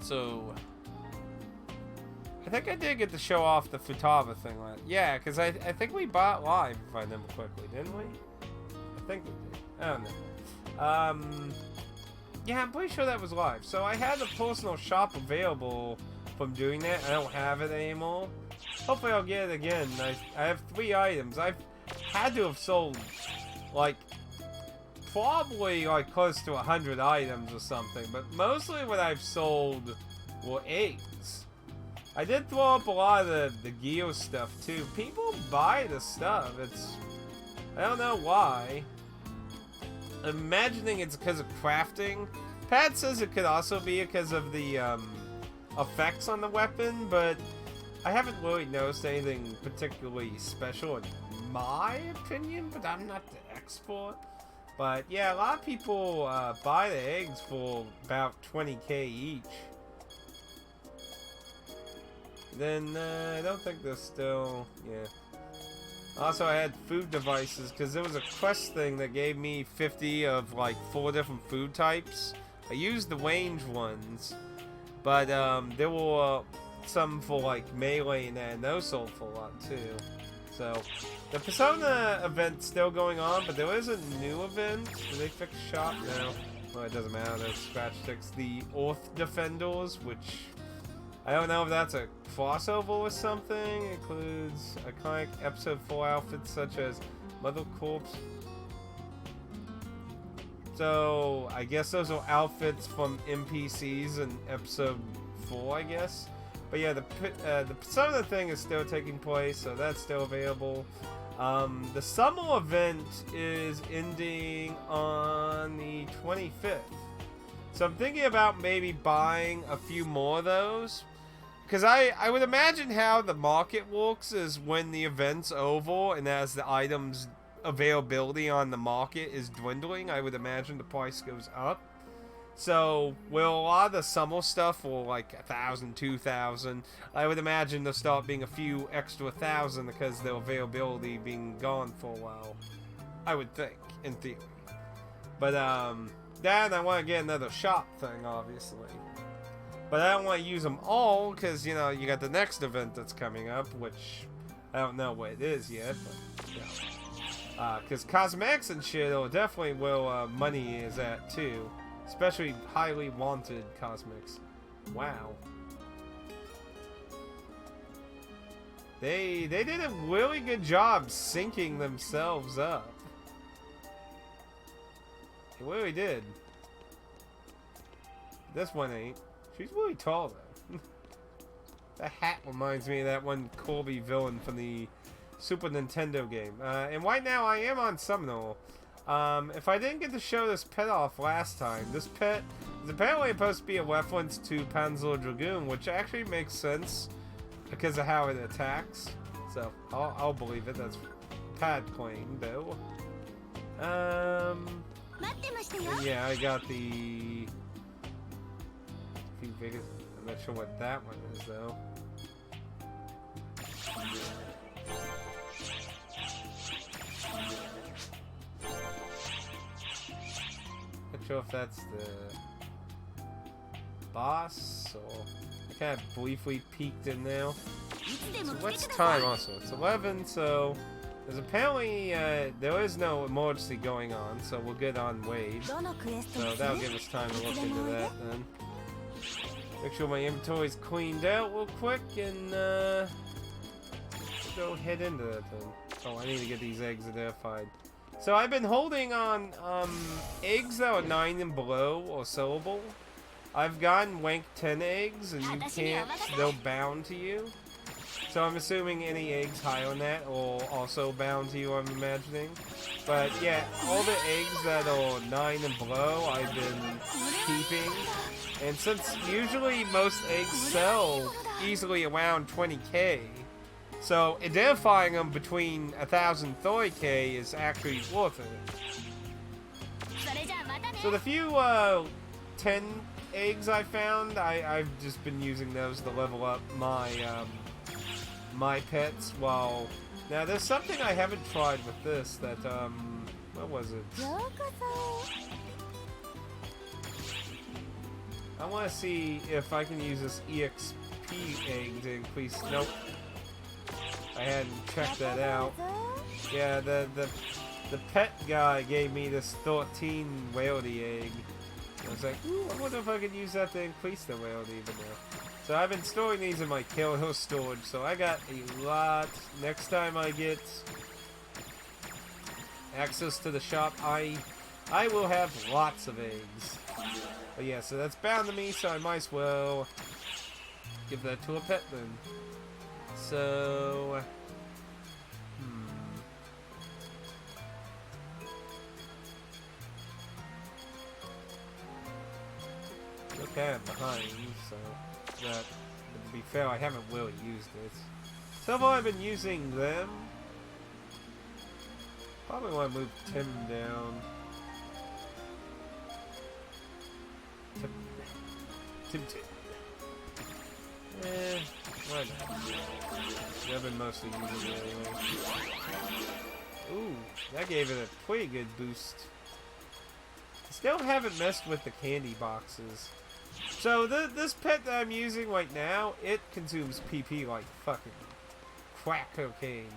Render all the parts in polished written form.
So I think I did get to show off the Futaba thing. Yeah, because I think we bought live, if I remember quickly, didn't we? I think we did. I don't know. Yeah, I'm pretty sure that was live. So I had the personal shop available from doing that. I don't have it anymore. Hopefully I'll get it again. I have 3 items. I've had to have sold, like, probably, like, close to 100 items or something. But mostly what I've sold were eggs. I did throw up a lot of the gear stuff, too. People buy the stuff. I don't know why. I'm imagining it's because of crafting. Pat says it could also be because of the effects on the weapon, but I haven't really noticed anything particularly special in my opinion, but I'm not the expert. But yeah, a lot of people buy the eggs for about 20k each. Then I don't think they're still, yeah. Also, I had food devices because there was a quest thing that gave me 50 of like 4 different food types. I used the range ones, but there were some for like melee and those sold for a lot too. So the Persona event's still going on, but there is a new event. Did they fix shop now? Well, it doesn't matter. There's scratch fix the Earth Defenders, which I don't know if that's a crossover or something. It includes iconic episode 4 outfits such as Mother Corpse. So I guess those are outfits from NPCs in episode 4, I guess. But yeah, the Persona thing is still taking place, so that's still available. The summer event is ending on the 25th. So I'm thinking about maybe buying a few more of those. Because I would imagine how the market works is when the event's over and as the items availability on the market is dwindling, I would imagine the price goes up. So, well, a lot of the summer stuff for like 1,000, 2,000, I would imagine there'll start being a few extra 1,000 because their availability being gone for a while. I would think, in theory. But, then I want to get another shop thing, obviously. But I don't want to use them all, because, you know, you got the next event that's coming up, which I don't know what it is yet, but, you know. Because cosmetics and shit are definitely where money is at, too. Especially highly wanted cosmetics. Wow. They did a really good job syncing themselves up. They really did. This one ain't. She's really tall, though. The hat reminds me of that one Kirby villain from the Super Nintendo game. And right now, I am on Seminole. If I didn't get to show this pet off last time, this pet is apparently supposed to be a reference to Panzer Dragoon, which actually makes sense because of how it attacks. So, I'll believe it. That's Pad claim, though. Yeah, I got the... I'm not sure what that one is, though. Not sure if that's the boss, or I kind of briefly peeked in there. So what's time also? It's 11, so there's apparently, there is no emergency going on, so we'll get on Wave. So that'll give us time to look into that then. Make sure my inventory's cleaned out real quick, and go head into that then. Oh, I need to get these eggs identified. So I've been holding on eggs that are 9 and below or sellable. I've gotten rank 10 eggs, and you can't, they're bound to you. So I'm assuming any eggs higher than that are also bound to you, I'm imagining. But yeah, all the eggs that are 9 and below I've been keeping. And since usually most eggs sell easily around 20k, so identifying them between 1,000 and 30k is actually worth it. So the few 10 eggs I found, I've just been using those to level up my my pets. While now there's something I haven't tried with this that what was it? I want to see if I can use this EXP egg to increase. Nope. I hadn't checked that out. Yeah, the pet guy gave me this 13 whaley egg. I was like, ooh, I wonder if I could use that to increase the whaley even more. So I've been storing these in my Kill Hill storage, so I got a lot. Next time I get access to the shop, I will have lots of eggs. But yeah, so that's bound to me, so I might as well give that to a pet then. So... Okay, I'm behind, so that, to be fair, I haven't really used it. So far I've been using them. Probably want to move Tim down. Tim. Why not? I've been mostly using it anyway. Ooh, that gave it a pretty good boost. Still haven't messed with the candy boxes. So this pet that I'm using right now, it consumes PP like fucking crack cocaine.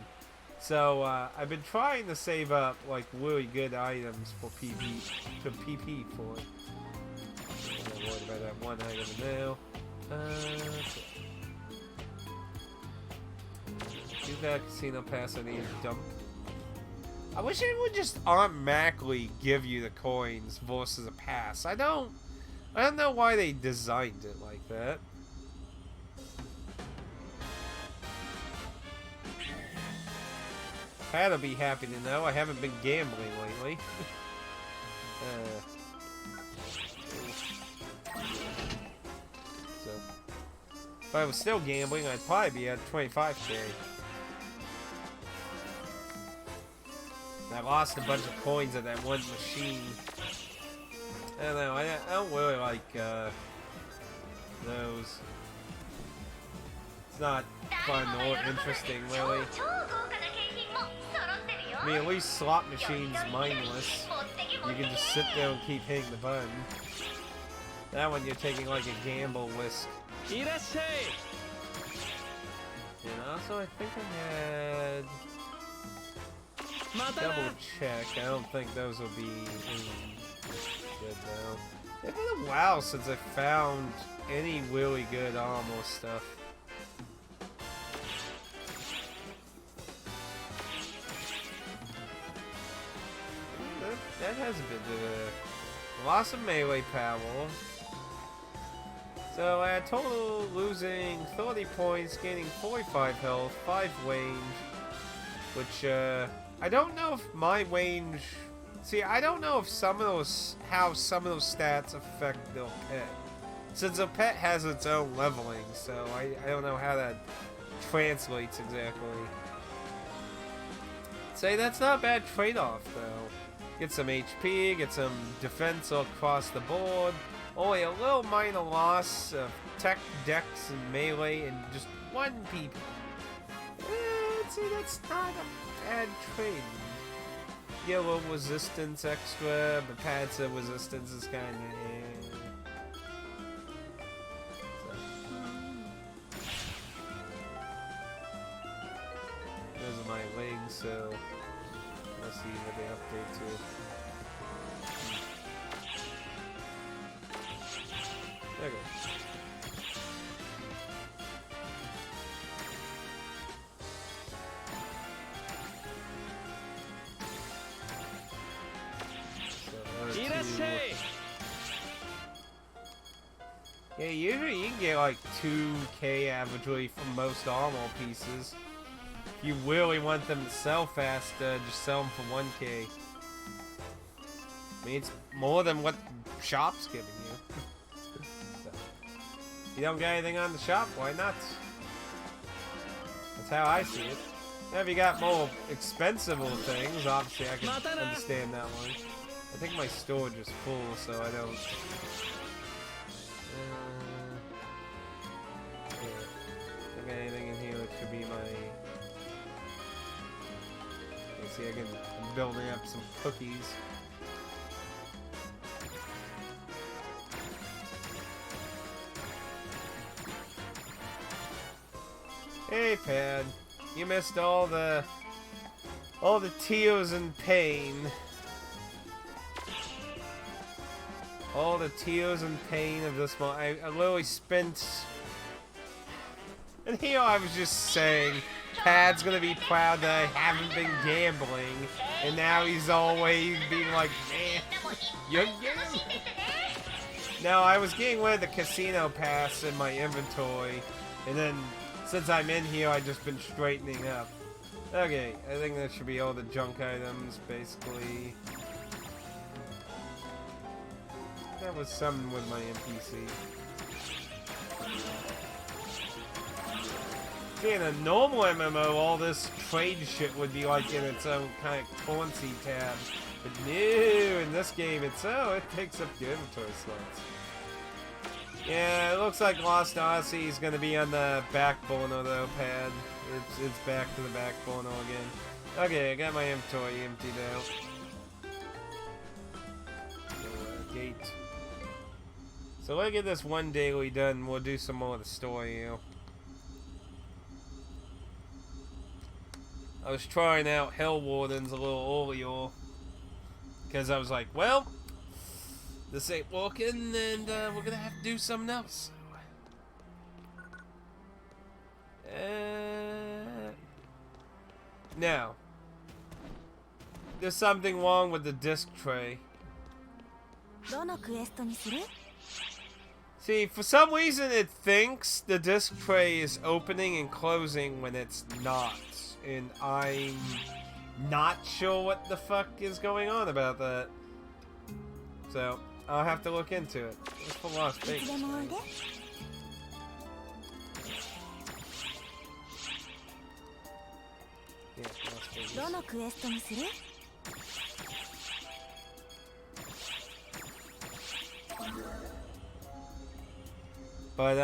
So I've been trying to save up like really good items for PP for it. I'm not worried about that one item now. Do that casino pass I need to dump. I wish it would just automatically give you the coins versus a pass. I don't know why they designed it like that. Pat'll be happy to know I haven't been gambling lately. So, if I was still gambling, I'd probably be at 25k. I lost a bunch of coins at that one machine. I don't know, I don't really like those. It's not fun or interesting, really. I mean, at least slot machine's mindless. You can just sit there and keep hitting the button. That one you're taking like a gamble risk. And also, I think I had... Double check. I don't think those will be good though. It's been a while since I found any really good armor stuff. That hasn't been good. Lost some melee power. So I had total losing 30 points, gaining 45 health, 5 range, which I don't know if my range... See, I don't know if how some of those stats affect their pet. Since a pet has its own leveling, so I don't know how that translates exactly. Say, that's not a bad trade-off, though. Get some HP, get some defense across the board. Only a little minor loss of tech, dex, and melee, and just 1 PP. See, that's not a bad trade. Get a little resistance extra, but Phantasy resistance is kind of Those are my legs, so let's see what they update to. Okay. Yeah, usually you can get like 2k averagely from most armor pieces. If you really want them to sell fast, just sell them for 1k. I mean, it's more than what the shop's giving you. So, if you don't get anything on the shop, why not? That's how I see it. Now, if you got more expensive things, obviously I can understand that one. I think my storage is full, so I don't... anything in here that should be my... You see, I'm building up some cookies. Hey, Pad. You missed all the tears and pain. All the tears and pain of this one. I literally spent... And here I was just saying, Pad's gonna be proud that I haven't been gambling, and now he's always being like, man, you're gambling. Now, I was getting rid of the casino pass in my inventory, and then, since I'm in here, I've just been straightening up. Okay, I think that should be all the junk items, basically. That was something with my NPC. See, in a normal MMO, all this trade shit would be like in its own kind of currency tab. But no, in this game, it takes up your inventory slots. Yeah, it looks like Lost Odyssey is going to be on the back burner though, Pad. It's back to the back burner again. Okay, I got my inventory emptied out. Gate. So let's get this one daily done. We'll do some more of the story, you know. I was trying out Hell Wardens a little earlier. Because I was like, well, this ain't working, and we're gonna have to do something else. Now, there's something wrong with the disc tray. See, for some reason it thinks the disc tray is opening and closing when it's not. And I'm not sure what the fuck is going on about that. So, I'll have to look into it. It's for Las Vegas. Yeah, Las Vegas. But,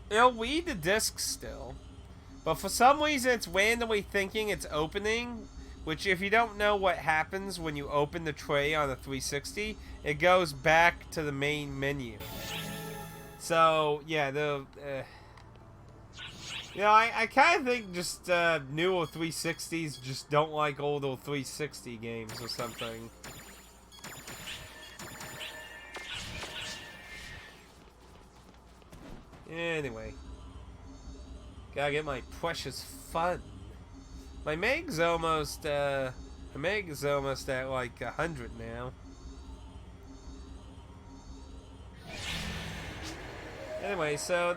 it'll read the disc still. But for some reason, it's randomly thinking it's opening, which if you don't know what happens when you open the tray on a 360, it goes back to the main menu. So, yeah, you know, I kind of think just newer 360s just don't like older 360 games or something. Anyway. Gotta get my precious fun. My meg's almost, at like 100 now. Anyway, so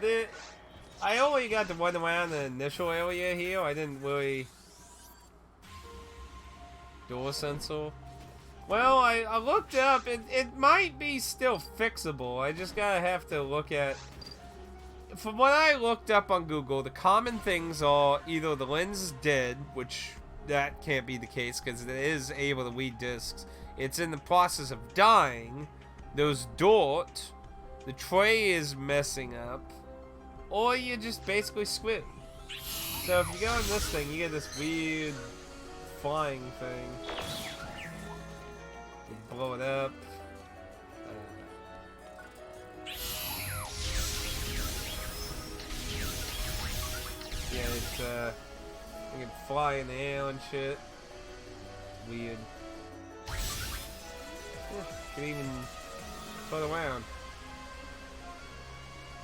I only got to run around the initial area here. I didn't really... Door sensor. Well, I looked up. It might be still fixable. I just have to look at... From what I looked up on Google, the common things are either the lens is dead, which that can't be the case because it is able to read discs. It's in the process of dying. There's dirt. The tray is messing up. Or you just basically squid. So if you go on this thing, you get this weird flying thing. You blow it up. Yeah, it's, you can fly in the air and shit. Weird. Yeah, you can even float around.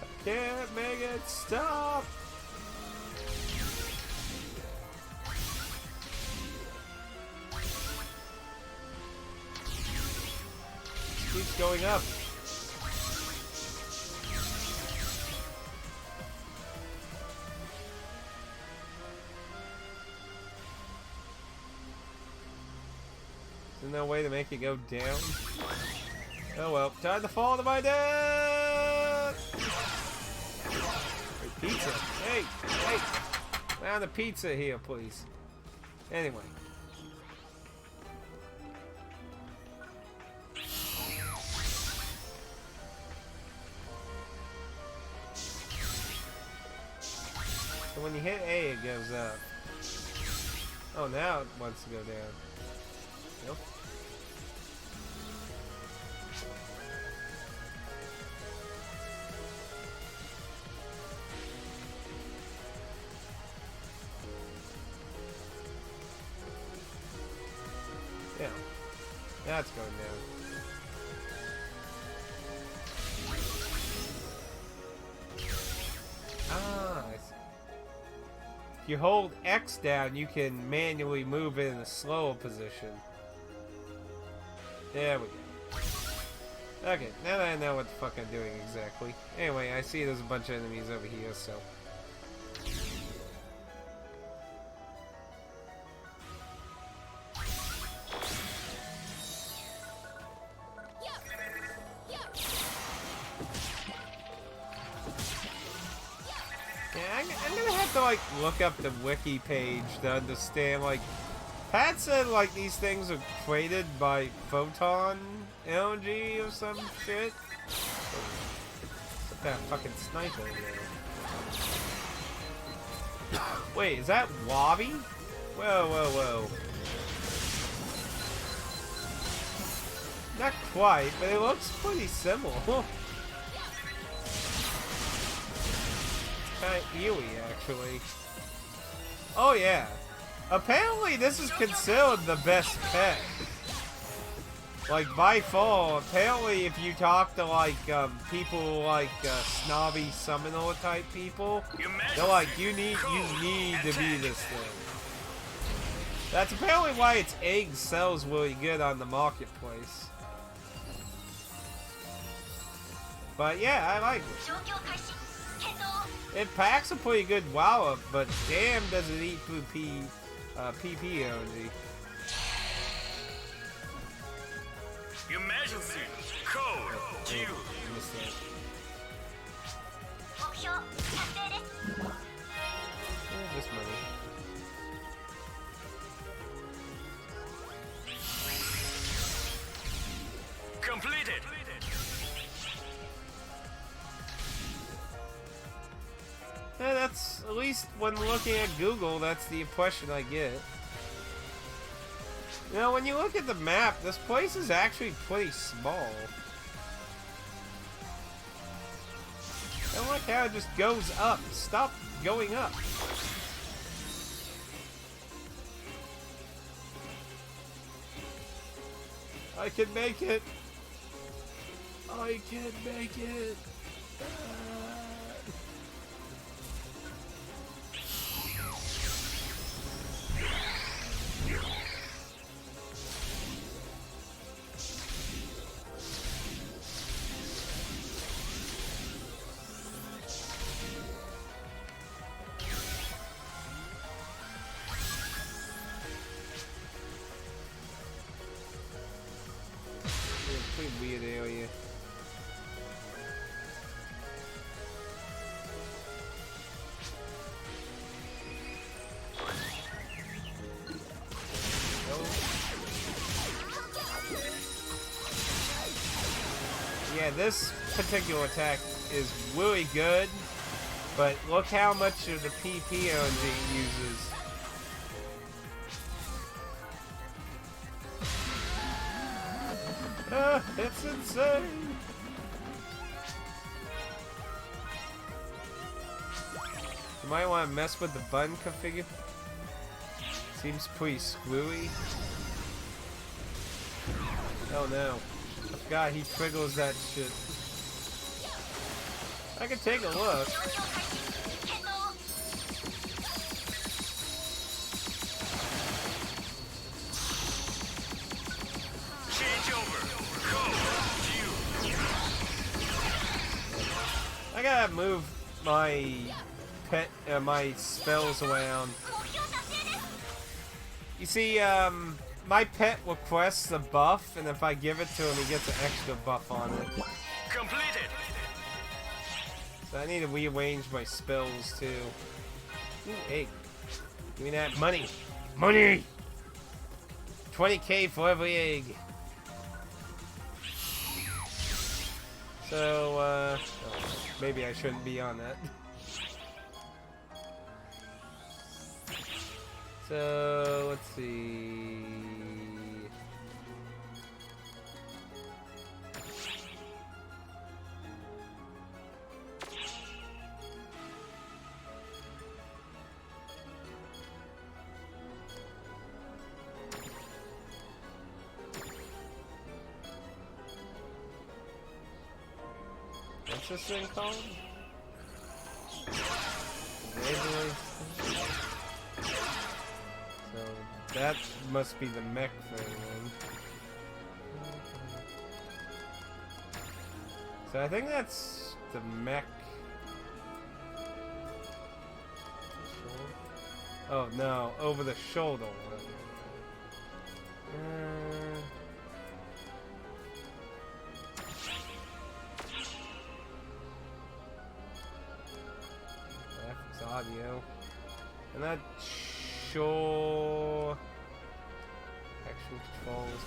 I can't make it stop! It keeps going up. There's no way to make it go down. Oh well, time to fall to my death! Hey, pizza! Hey! Hey! Round the pizza here, please. Anyway. So when you hit A, it goes up. Oh, now it wants to go down. Nope. That's going down. Ah, I see. If you hold X down, you can manually move in a slower position. There we go. Okay, now that I know what the fuck I'm doing exactly. Anyway, I see there's a bunch of enemies over here, so... I'm gonna have to, like, look up the wiki page to understand, like... Pat said, like, these things are created by photon energy or some shit. What's that fucking sniper over there? Wait, is that Wabi? Whoa, whoa, whoa. Not quite, but it looks pretty similar. Kinda eerie, actually. Oh, yeah. Apparently, this is considered the best pet. Like, by far. Apparently, if you talk to, like, people like, snobby summoner type people, they're like, you need to be this thing. That's apparently why its egg sells really good on the marketplace. But yeah, I like it. It packs a pretty good wallop, but damn does it eat through PP energy. Emergency code due. This money. Completed. Yeah, that's, at least when looking at Google, that's the impression I get. You know, when you look at the map, this place is actually pretty small. I like how it just goes up. Stop going up. I can make it. I can make it. Pretty weird area. Yeah, this particular attack is really good, but look how much of the PP energy it uses. It's insane! You might want to mess with the button configure. Seems pretty screwy. Oh no. I forgot he triggers that shit. I can take a look. I gotta move my pet, my spells around. You see, my pet requests a buff, and if I give it to him, he gets an extra buff on it. Completed. So I need to rearrange my spells too. Ooh, egg. Give me that money. Money! 20k for every egg. So, oh, maybe I shouldn't be on that. So, let's see. What's this thing called? Congratulations. So that must be the mech thing then. So I think that's the mech. Oh no, over the shoulder. Graphics, audio, and that sure action controls.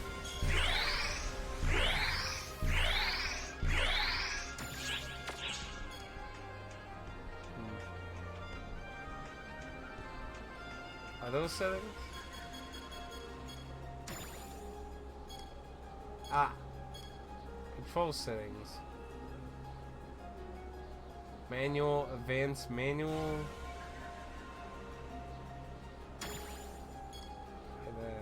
Are those settings? Ah. Control settings. Manual, advanced manual. And then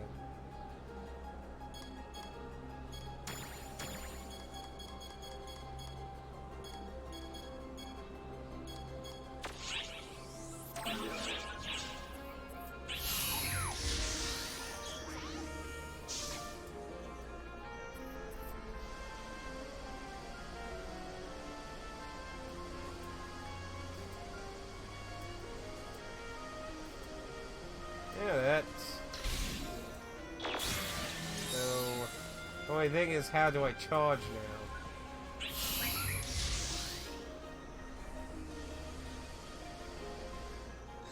yeah, that's... So, the only thing is, how do I charge now?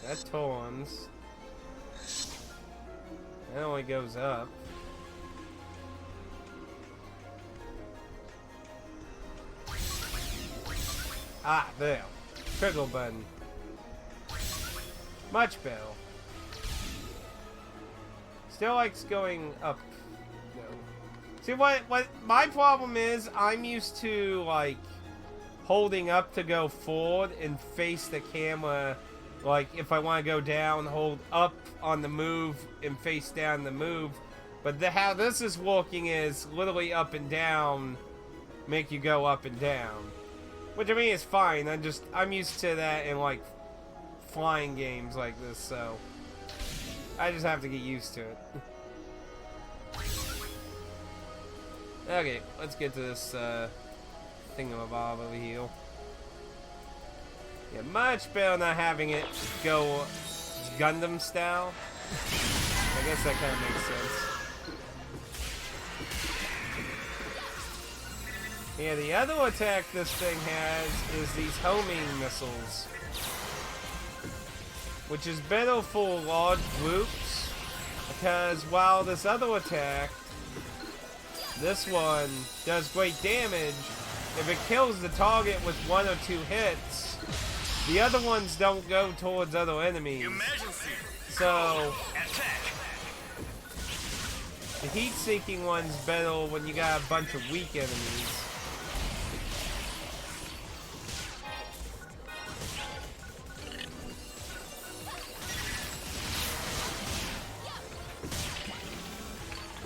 That turns. That only goes up. Ah, there. Trigger button. Much better. Still likes going up. No. See what my problem is, I'm used to like holding up to go forward and face the camera. Like if I want to go down, hold up on the move and face down the move. But how this is working is literally up and down, make you go up and down. Which I mean is fine. I'm used to that in like flying games like this, so I just have to get used to it. Okay, let's get to this thingamabob over here. Yeah, much better not having it go Gundam style. I guess that kind of makes sense. Yeah, the other attack this thing has is these homing missiles, which is better for large groups, because while this other attack, this one, does great damage, if it kills the target with 1 or 2 hits, the other ones don't go towards other enemies. Emergency. So, Attack. the heat-seeking one's better when you got a bunch of weak enemies.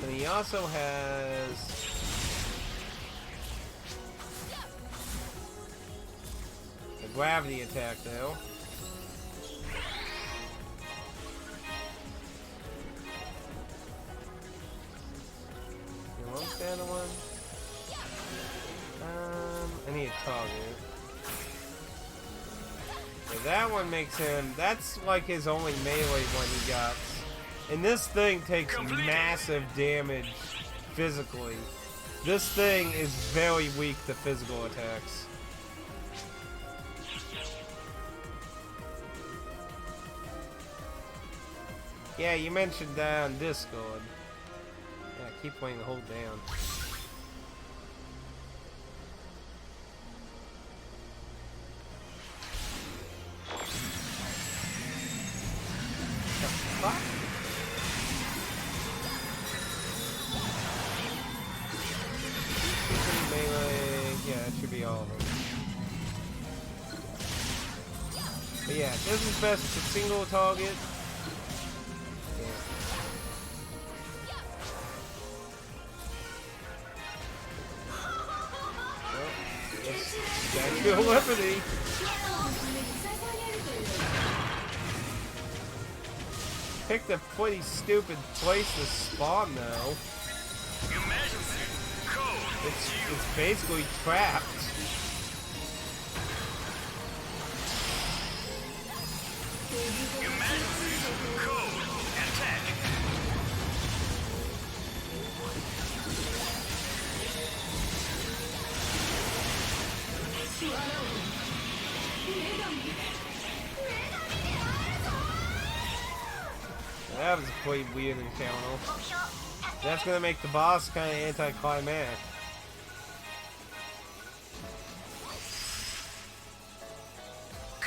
And he also has a gravity attack though. You want the other one? I need a target. Yeah, that one makes him, that's like his only melee one he got. And this thing takes massive damage physically. This thing is very weak to physical attacks. Yeah, you mentioned that on Discord. Yeah, keep playing the hold down. The fuck? Melee, yeah, that should be all of them. But yeah, this is best for single target. Yeah. Well, yes, Feel liberty. Picked a pretty stupid place to spawn though. Emergency code. It's basically trapped. Emergency code. Attack. That was a pretty weird encounter. That's gonna make the boss kind of anticlimactic.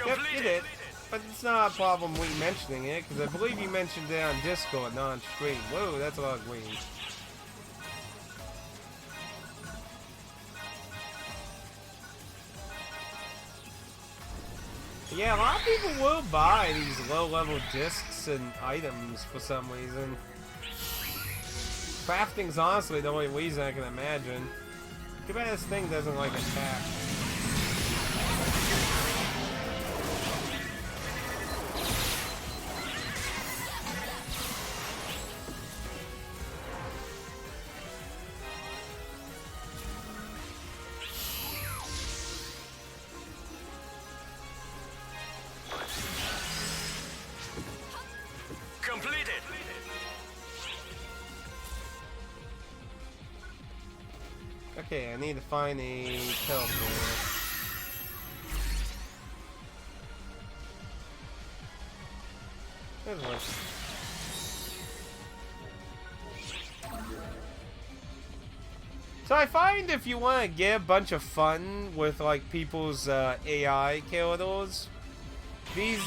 Yep, you did. But it's not a problem we mentioning it, because I believe you mentioned it on Discord, not on stream. Whoa, that's a lot of green. Yeah, a lot of people will buy these low-level discs and items for some reason. Crafting's honestly the only reason I can imagine. Too bad this thing doesn't like attack. Completed. Okay, I need to find a teleporter. There's one. So I find if you want to get a bunch of fun with like people's AI characters, these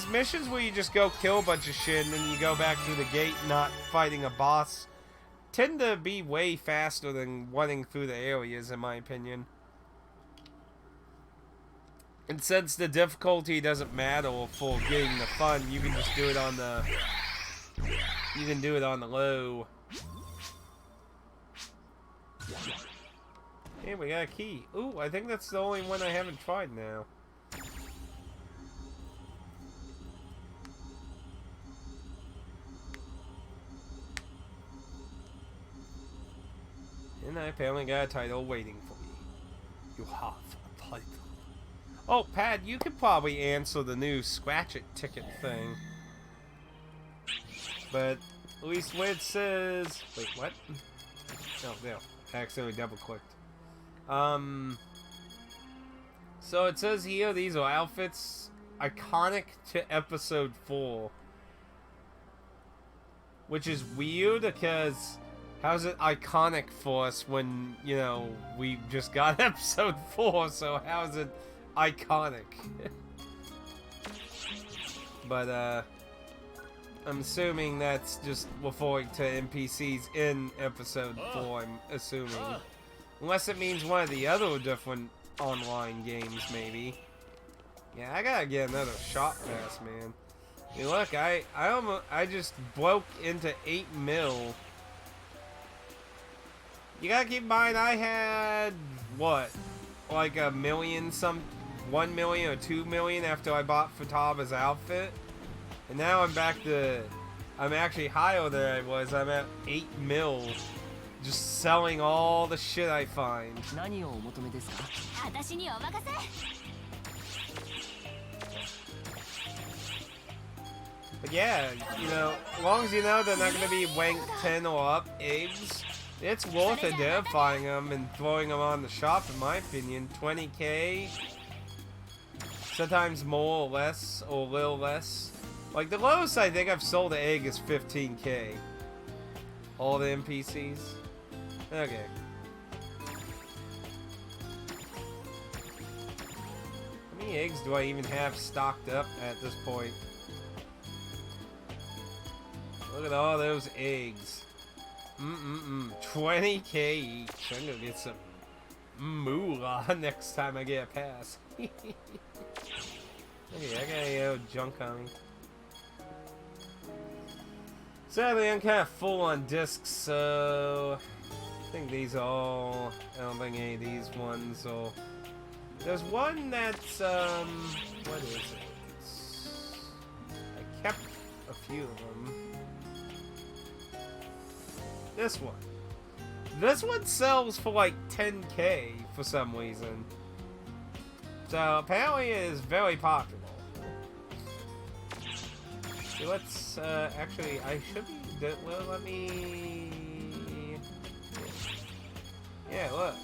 missions where you just go kill a bunch of shit and then you go back through the gate not fighting a boss tend to be way faster than running through the areas, in my opinion. And since the difficulty doesn't matter for getting the fun, you can just do it on the low. Hey, we got a key. Ooh, I think that's the only one I haven't tried now. And I apparently got a title waiting for me. You have a title. Oh, Pat, you could probably answer the new Scratch It ticket thing. But at least what it says... Wait, what? Oh, no. I accidentally double-clicked. So it says here these are outfits iconic to episode 4. Which is weird because... How's it iconic for us when, you know, we just got episode 4, so how is it iconic? But, I'm assuming that's just referring to NPCs in episode 4, I'm assuming. Unless it means one of the other different online games, maybe. Yeah, I gotta get another shot pass, man. I mean, look, I just broke into 8 mil. You gotta keep in mind, I had, what, like 1 million or 2 million after I bought Fataba's outfit. And now I'm back to, I'm actually higher than I was. I'm at 8 mil, just selling all the shit I find. But yeah, you know, as long as you know they're not gonna be rank 10 or up eggs, it's worth identifying them and throwing them on the shop, in my opinion. 20k, sometimes more or less, or a little less. Like, the lowest I think I've sold an egg is 15k. All the NPCs. Okay. How many eggs do I even have stocked up at this point? Look at all those eggs. 20k each. I'm gonna get some moolah next time I get a pass. Okay, I got junk on me. Sadly, I'm kind of full on discs, so I think these are all. I don't think any of these ones are There's one that's, what is it? I kept a few of them. This one. This one sells for like 10K for some reason. So apparently it is very popular. So let's, actually, I should be, well, let me, yeah, look.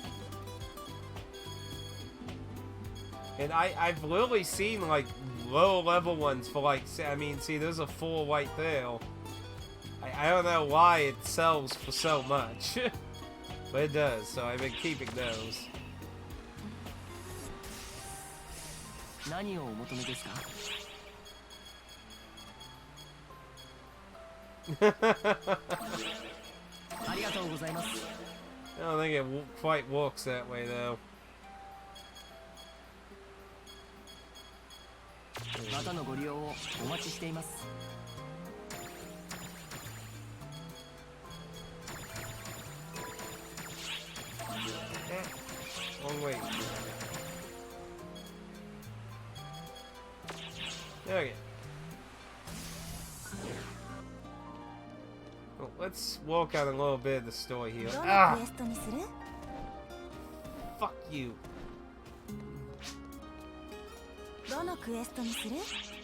And I've literally seen like low level ones for like, I mean, see, there's a full right there. I don't know why it sells for so much. But it does, so I've been keeping those. 何をお求めですか? I don't think it quite works that way though. またのご利用をお待ちしています。 Wrong way. Okay. Well, let's walk out a little bit of the story here. Ah! Fuck you.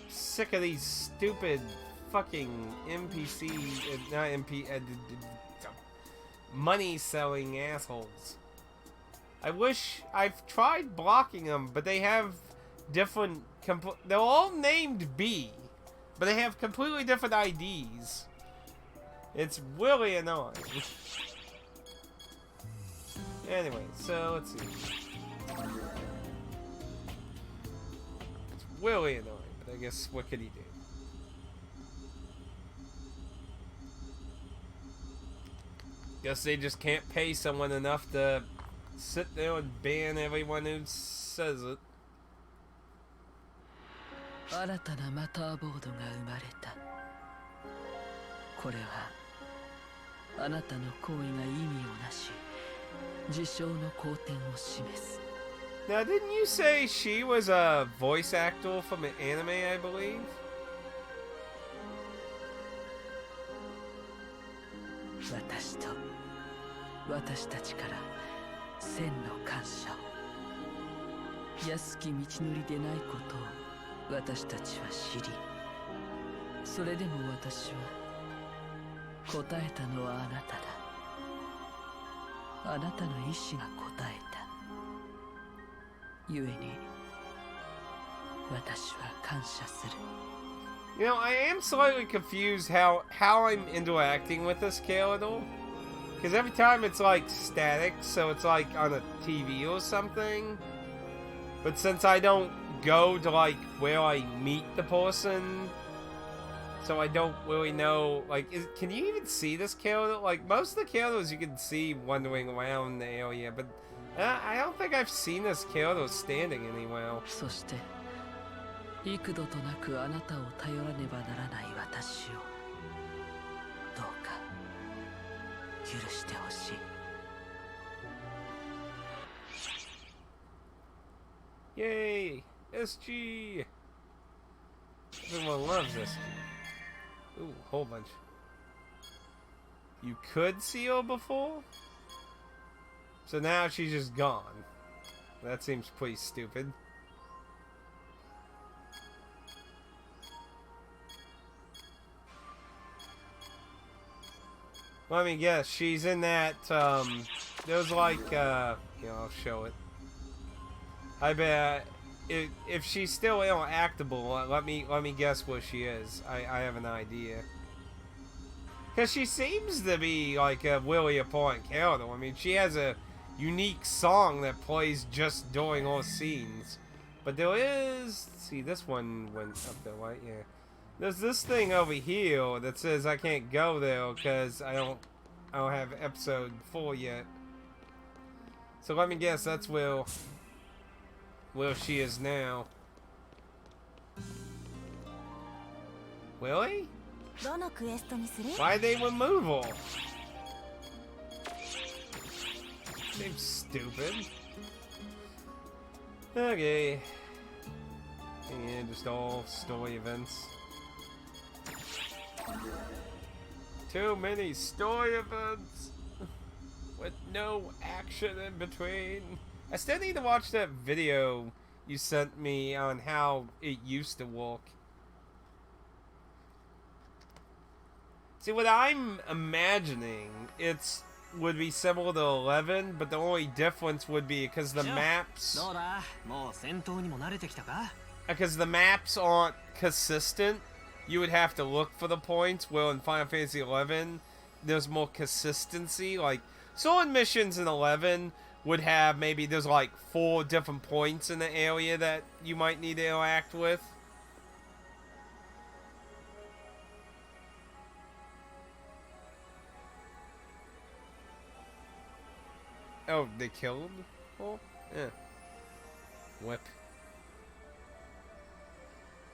Sick of these stupid fucking NPC, not money-selling assholes. I wish I've tried blocking them, but they have different. They're all named B, but they have completely different IDs. It's really annoying. Anyway, so let's see. It's really annoying, but I guess what could he do? Guess they just can't pay someone enough to sit there and ban everyone who says it. 新たなマターボードが生まれた。これはあなたの行為が意味をなし、事象の好転を示す。 Now, didn't you say she was a voice actor from an anime, I believe? 私と私たちから千の感謝を。安き道のりでないことを私たちは知り、それでも私は答えたのはあなただ。あなたの意志が答えた。故に私は感謝する。 You know, I am slightly confused how I'm interacting with this character. Because every time it's like static, so it's like on a TV or something. But since I don't go to like where I meet the person, so I don't really know, like, can you even see this character? Like, most of the characters you can see wandering around the area, but I don't think I've seen this character standing anywhere. そして幾度となくあなたを頼らねばならない私をどうか許してほしい。 Yay! SG! Everyone loves SG. Ooh, whole bunch. You could see her before? So now she's just gone. That seems pretty stupid. Let me guess, she's in that, there's like, yeah, I'll show it. I bet if she's still actable, let me guess where she is. I have an idea. Cause she seems to be like a really important character. I mean, she has a unique song that plays just during all scenes. But there is, see, this one went up there, right? Yeah. There's this thing over here that says I can't go there because I don't have episode 4 yet. So let me guess, that's where she is now. Really? Why'd they remove her? Seems stupid. Okay. Yeah, just all story events. Too many story events with no action in between. I still need to watch that video you sent me on how it used to work. See, what I'm imagining, it's would be similar to 11, but the only difference would be because the maps aren't consistent. You would have to look for the points. Well, in Final Fantasy 11, there's more consistency. Like sword missions in 11 would have maybe there's like 4 different points in the area that you might need to interact with. Oh, they killed? Oh, yeah. Whip.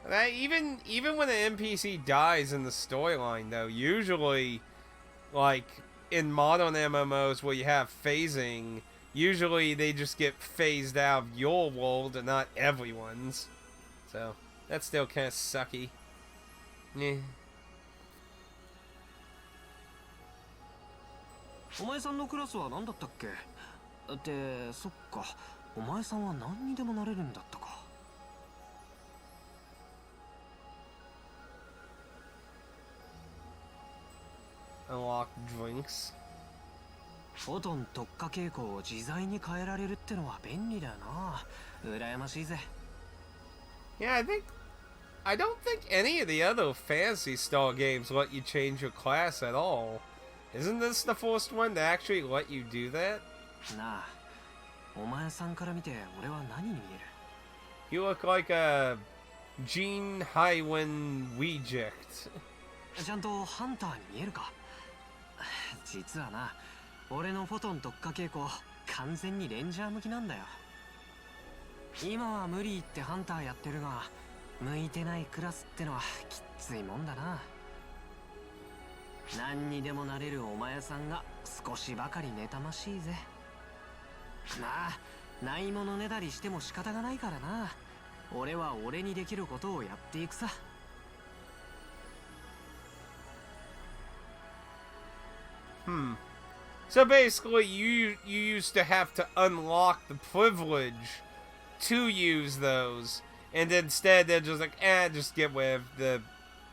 Even when an NPC dies in the storyline, though, usually, like, in modern MMOs where you have phasing, usually they just get phased out of your world and not everyone's. So, that's still kind of sucky. Yeah. お前さんのクラスは何だったっけ？ってそっか、お前さんは何にでもなれるんだったか。Unlock drinks. フォトン特化傾向を自在に変えられるってのは便利だよな。羨ましいぜ。Yeah, I don't think any of the other Phantasy Star games let you change your class at all. Isn't this the first one to actually let you do that? なあ、お前さんから見て俺は何に見える？ You look like a Gene Highwind reject. ちゃんとハンターに見えるか？実はな、俺のフォトン特化傾向完全にレンジャー向きなんだよ。今は無理言ってハンターやってるが、向いてないクラスってのはきついもんだな。何にでもなれるお前さんが少しばかり妬ましいぜ。まあ、ないものねだりしても仕方がないからな。俺は俺にできることをやっていくさ。So basically, you used to have to unlock the privilege to use those, and instead they're just like, just get with the,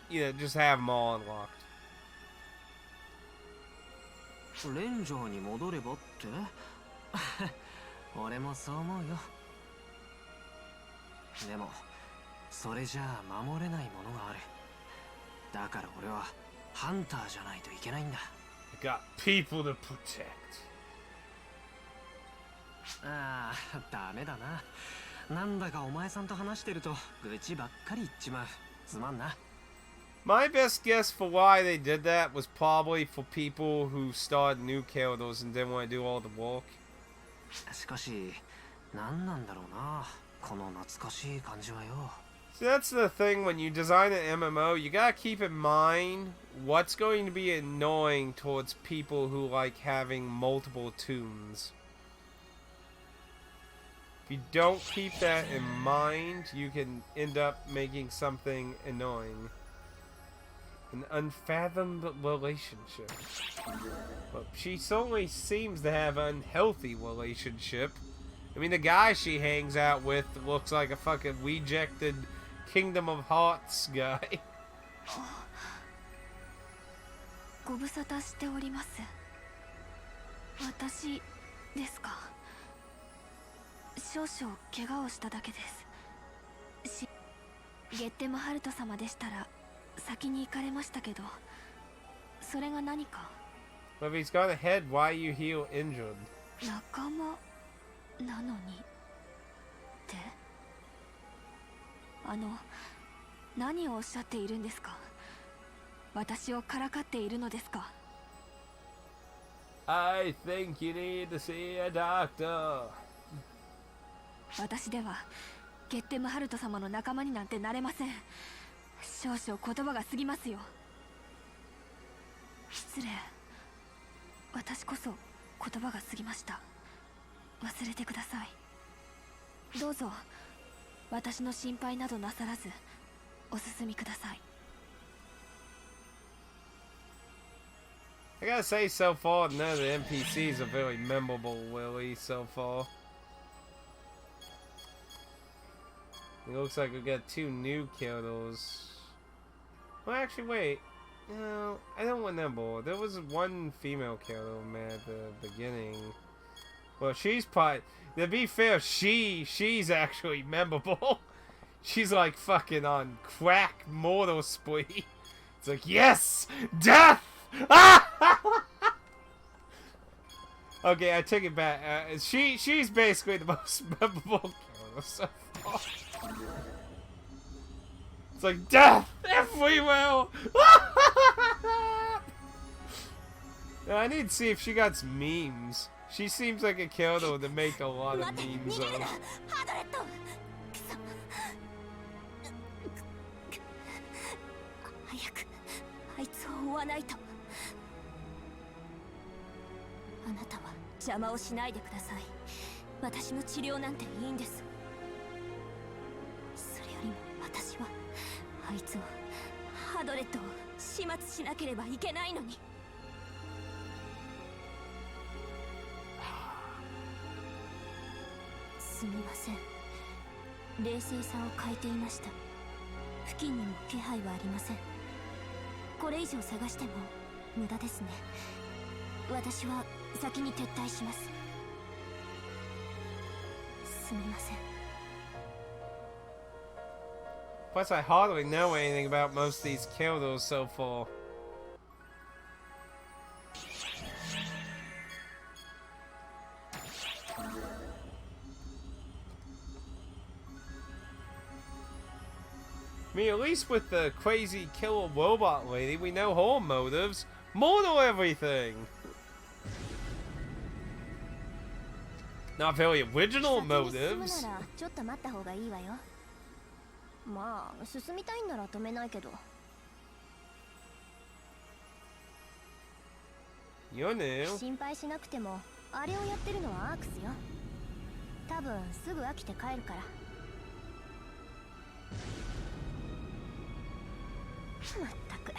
just have them all unlocked. レンジャーに戻ればって俺もそう思うよ。でもそれじゃあ守れないものがある。だから俺はハンターじゃないといけないんだ。You got people to protect. ああ、ダメだな。なんだかお前さんと話してると愚痴ばっかり言っちまう。すまんな。My best guess for why they did that was probably for people who started new characters and didn't want to do all the work. しかし、何なんだろうな。この懐かしい感じはよ。So that's the thing when you design an MMO, you gotta keep in mind what's going to be annoying towards people who like having multiple tunes. If you don't keep that in mind, you can end up making something annoying. An unfathomed relationship. Well, she certainly seems to have an unhealthy relationship. I mean, the guy she hangs out with looks like a fucking rejected Kingdom of Hearts guy. ご無沙汰しております。私ですか。少々怪我をしただけです。ゲッテムハルト様でしたら先に行かれましたけど、それが何か。But if he's got a head, why you heal injured? 仲間なのにって。何をおっしゃっているんですか。私をからかっているのですか。I think you need to see a doctor. 私ではゲッテムハルト様の仲間になんてなれません。少々言葉が過ぎますよ。失礼。私こそ言葉が過ぎました。忘れてください。どうぞ私の心配などなさらずお進みください。 I gotta say, so far, none of the NPCs are very memorable, really, so far. It looks like we got 2 new kiddos. Well, actually, wait. No, I don't remember. There was 1 female kiddo at the beginning. Well, she's probably... To be fair, she's actually memorable. She's like fucking on crack mortal spree. It's like, yes! Death! Okay, I take it back. She's basically the most memorable character so far. It's like death everywhere. I need to see if she got some memes. She seems like a character to make a lot of memes of. 早くあいつを追わないと。あなたは邪魔をしないでください。私の治療なんていいんです。それよりも私はあいつをハドレットを始末しなければいけないのに。すみません。冷静さを欠いていました。付近にも気配はありません。これ以上探しても無駄ですね。私は先に撤退します。すみません。 Plus, I hardly know anything about most of these kiddos so far. I mean, at least with the crazy killer robot lady, we know her motives. More than everything. Not very original motives. ちょっと待った方がいいわよ。まあ進みたいんなら止めないけど。You knew. 心配しなくてもあれをやってるのはアークスよ。多分すぐ飽きて帰るから。まったく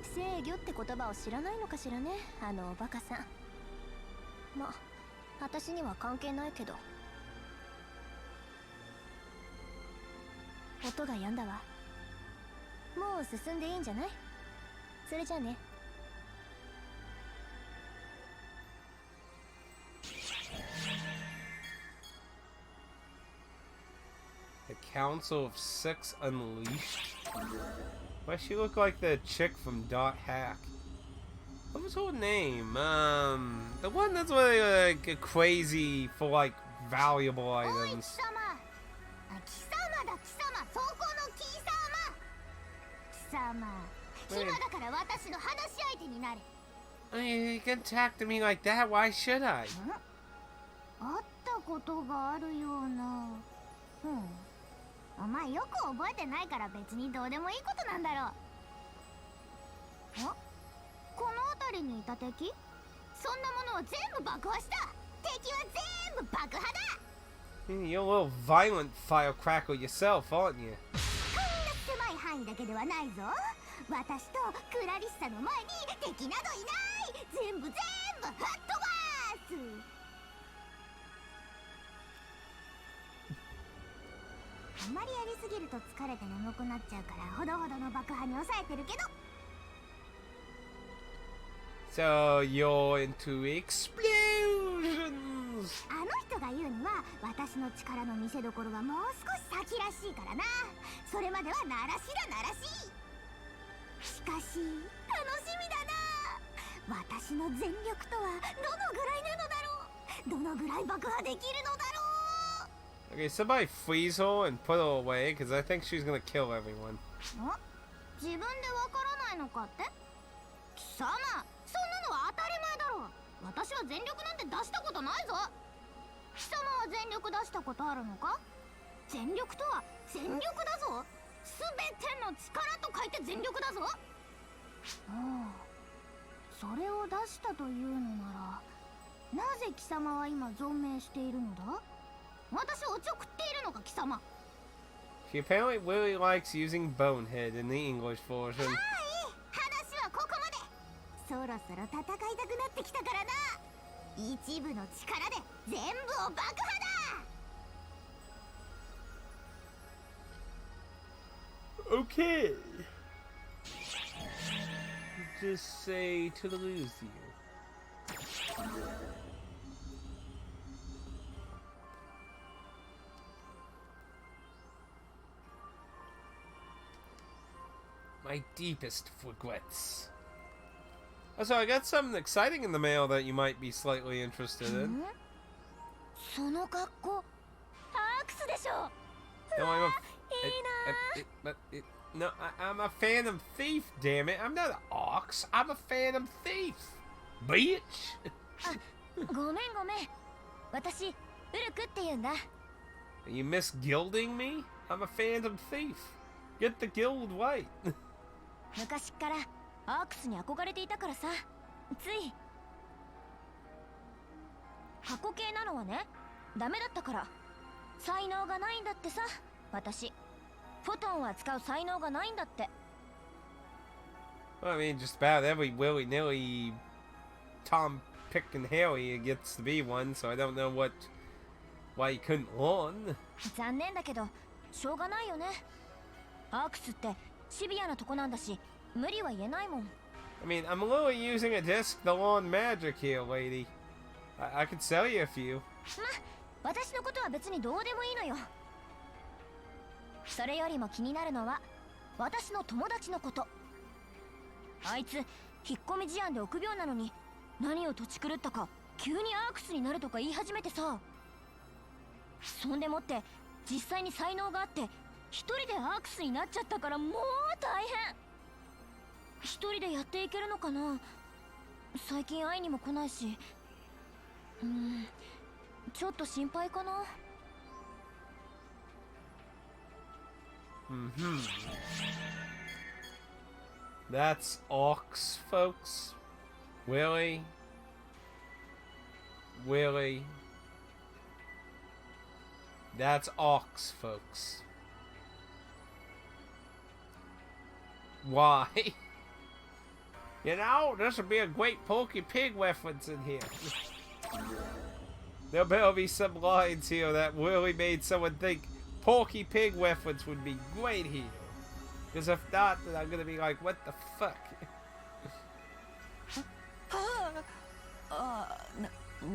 制御って言葉を知らないのかしらね、あのおバカさん。まあ私には関係ないけど。音が止んだわ。もう進んでいいんじゃない？それじゃあね。The Council of Six Unleashed. Why she look like the chick from Dot Hack? What was her name? The one that's really like crazy for like valuable items. I mean, you can talk to me like that. Why should I? 会ったことがあるような。お前よく覚えてないから別にどうでもいいことなんだろう。この辺りにいた敵？そんなものを全部爆破した。敵は全部爆破だ。You're a little violent firecracker yourself, aren't you? こんな狭い範囲だけではないぞ。私とクラリッサの前に敵などいない。全部吹っ飛ばす。あまりやりすぎると疲れて眠くなっちゃうからほどほどの爆破に抑えてるけど。 So you're into explosions. あの人が言うには私の力の見せ所はもう少し先らしいからな。それまではならしだならし。しかし楽しみだな。私の全力とはどのぐらいなのだろう。どのぐらい爆破できるのだろう。 Okay, somebody freeze her and put her away, because I think she's gonna kill everyone. 自分でわからないのかって？貴様、そんなのは当たり前だろう。私は全力なんて出したことないぞ。貴様は全力出したことあるのか？全力とは全力だぞ。すべての力と書いて全力だぞ。それを出したというのなら、なぜ貴様は今存命しているのだ？私おちょくっているのか貴様。 She apparently really likes using bonehead in the English version. 話はここまで。そろそろ戦いたくなってきたからな。一部の力で全部を爆破だ。 Okay. Just say to the lose you. My deepest regrets. Oh, so I got something exciting in the mail that you might be slightly interested in. その格好、アークスでしょ。 No, no, I'm a phantom thief, damn it. I'm not an ox. I'm a phantom thief, bitch. ごめんごめん。私、ウルクって言うんだ。 You misgilding me? I'm a phantom thief. Get the guild right. 昔っからアークスに憧れていたからさ。つい過去形なのはね、ダメだったから。才能がないんだってさ。私フォトンを扱う才能がないんだって。 Well, I mean, just about every willy-nilly Tom, Pick, and Harry gets to be one, so I don't know why you couldn't learn. 残念だけどしょうがないよね。アークスってシビアなとこなんだし、無理は言えないもん。 I mean, I'm literally using a disc to learn magic here, lady. I could sell you a few. ま、私のことは別にどうでもいいのよ。それよりも気になるのは私の友達のこと。あいつ引っ込み思案で臆病なのに、何を土地狂ったか急にアークスになるとか言い始めてさ。そんでもって実際に才能があって一人でアークスになっちゃったから、もう大変。一人でやっていけるのかな。最近会いにも来ないし、ちょっと心配かな。That's ox, folks. Really? Really? That's ox, folks. Why? You know, this would be a great Porky Pig reference in here. There better be some lines here that really made someone think Porky Pig reference would be great here. Because if not, then I'm gonna be like, what the fuck?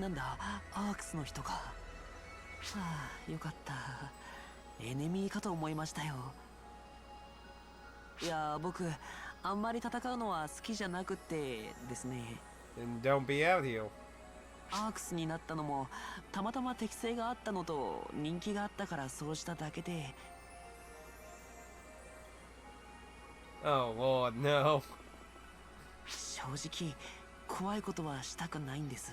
なんだ、アークスの人か。はあ、よかった。エネミーかと思いましたよ。いや、僕あんまり戦うのは好きじゃなくてですね。 Then don't be out here. アークスになったのもたまたま適性があったのと人気があったからそうしただけで。 Oh Lord, no. 正直怖いことはしたくないんです。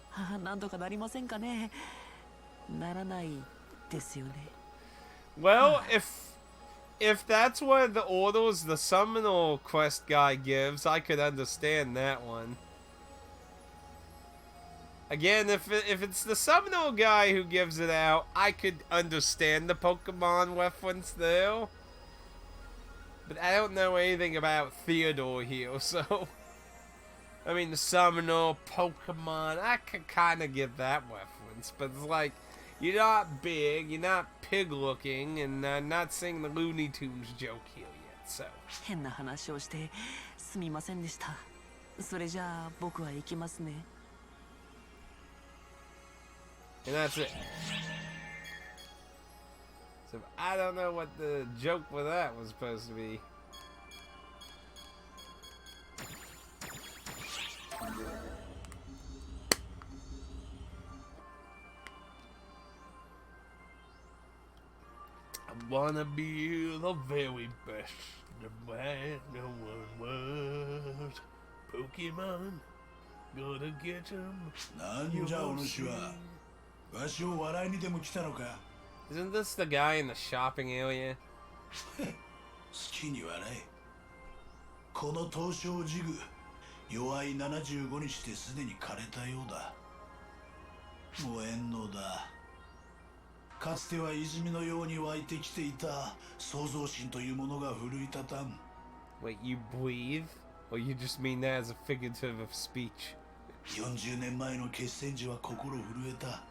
はあ、なんとかなりませんかね。ならないですよね。 Well, if that's one of the orders the Seminole quest guy gives, I could understand that one. Again, if it's the Seminole guy who gives it out, I could understand the Pokemon reference there. But I don't know anything about Theodore here, so... I mean, the Seminole, Pokemon, I could kind of get that reference, but it's like, you're not big, you're not pig-looking, and I'm not seeing the Looney Tunes joke here yet, so... 変な話をしてすみませんでした。それじゃあ僕は行きますね。 And that's it. So I don't know what the joke with that was supposed to be. I wanna be the very best, the best no one was. Pokemon, gotta get them. なんじゃお主は。わしを笑いにでも来たのか。 Isn't this the guy in the shopping area? 好きに笑え。この東証ジグ、弱い75にしてすでに枯れたようだ。もう縁のだ。かつては泉のように湧いてきていた創造心というものが奮い立たん。 Wait, you breathe? Or you just mean that as a figurative of speech? 40年前の決戦時は心震えた。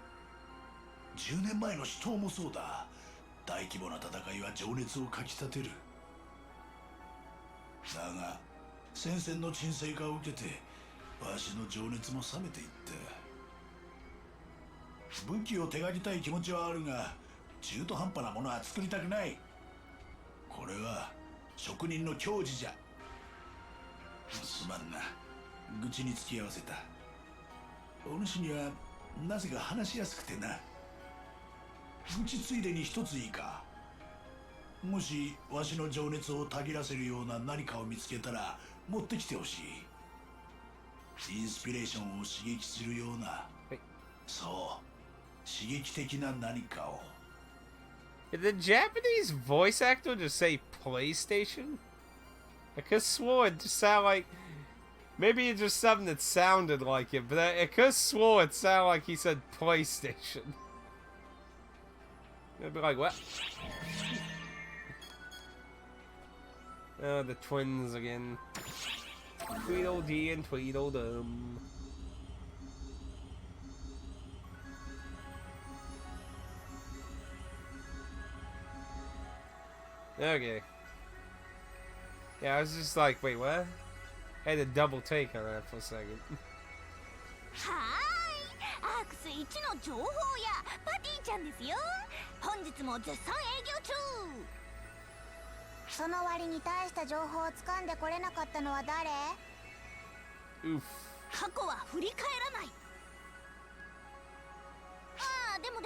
10年前の死闘もそうだ。大規模な戦いは情熱をかきたてる。だが戦線の沈静化を受けてわしの情熱も冷めていった。武器を手がけたい気持ちはあるが、中途半端なものは作りたくない。これは職人の矜持じゃ。すまんな、愚痴に付き合わせた。お主にはなぜか話しやすくてな。愚痴ついでに一ついいか。もしわしの情熱をたぎらせるような何かを見つけたら持ってきてほしい。インスピレーションを刺激するような、そう刺激的な何かを。Did the Japanese voice actor just say PlayStation? I could have swore it just sounded like... Maybe it's just something that sounded like it, but I could have swore it sounded like he said PlayStation. I'd be like, what? Oh, the twins again. Tweedledee and Tweedledum. Okay. Yeah, I was just like, wait, what? I had a double take on that for a second. はーい、アークス1の情報やパティちゃんですよ。本日も絶賛営業中。その割に大した情報を掴んでこれなかったのは誰？ Oof. 過去は振り返らない。ああ、でも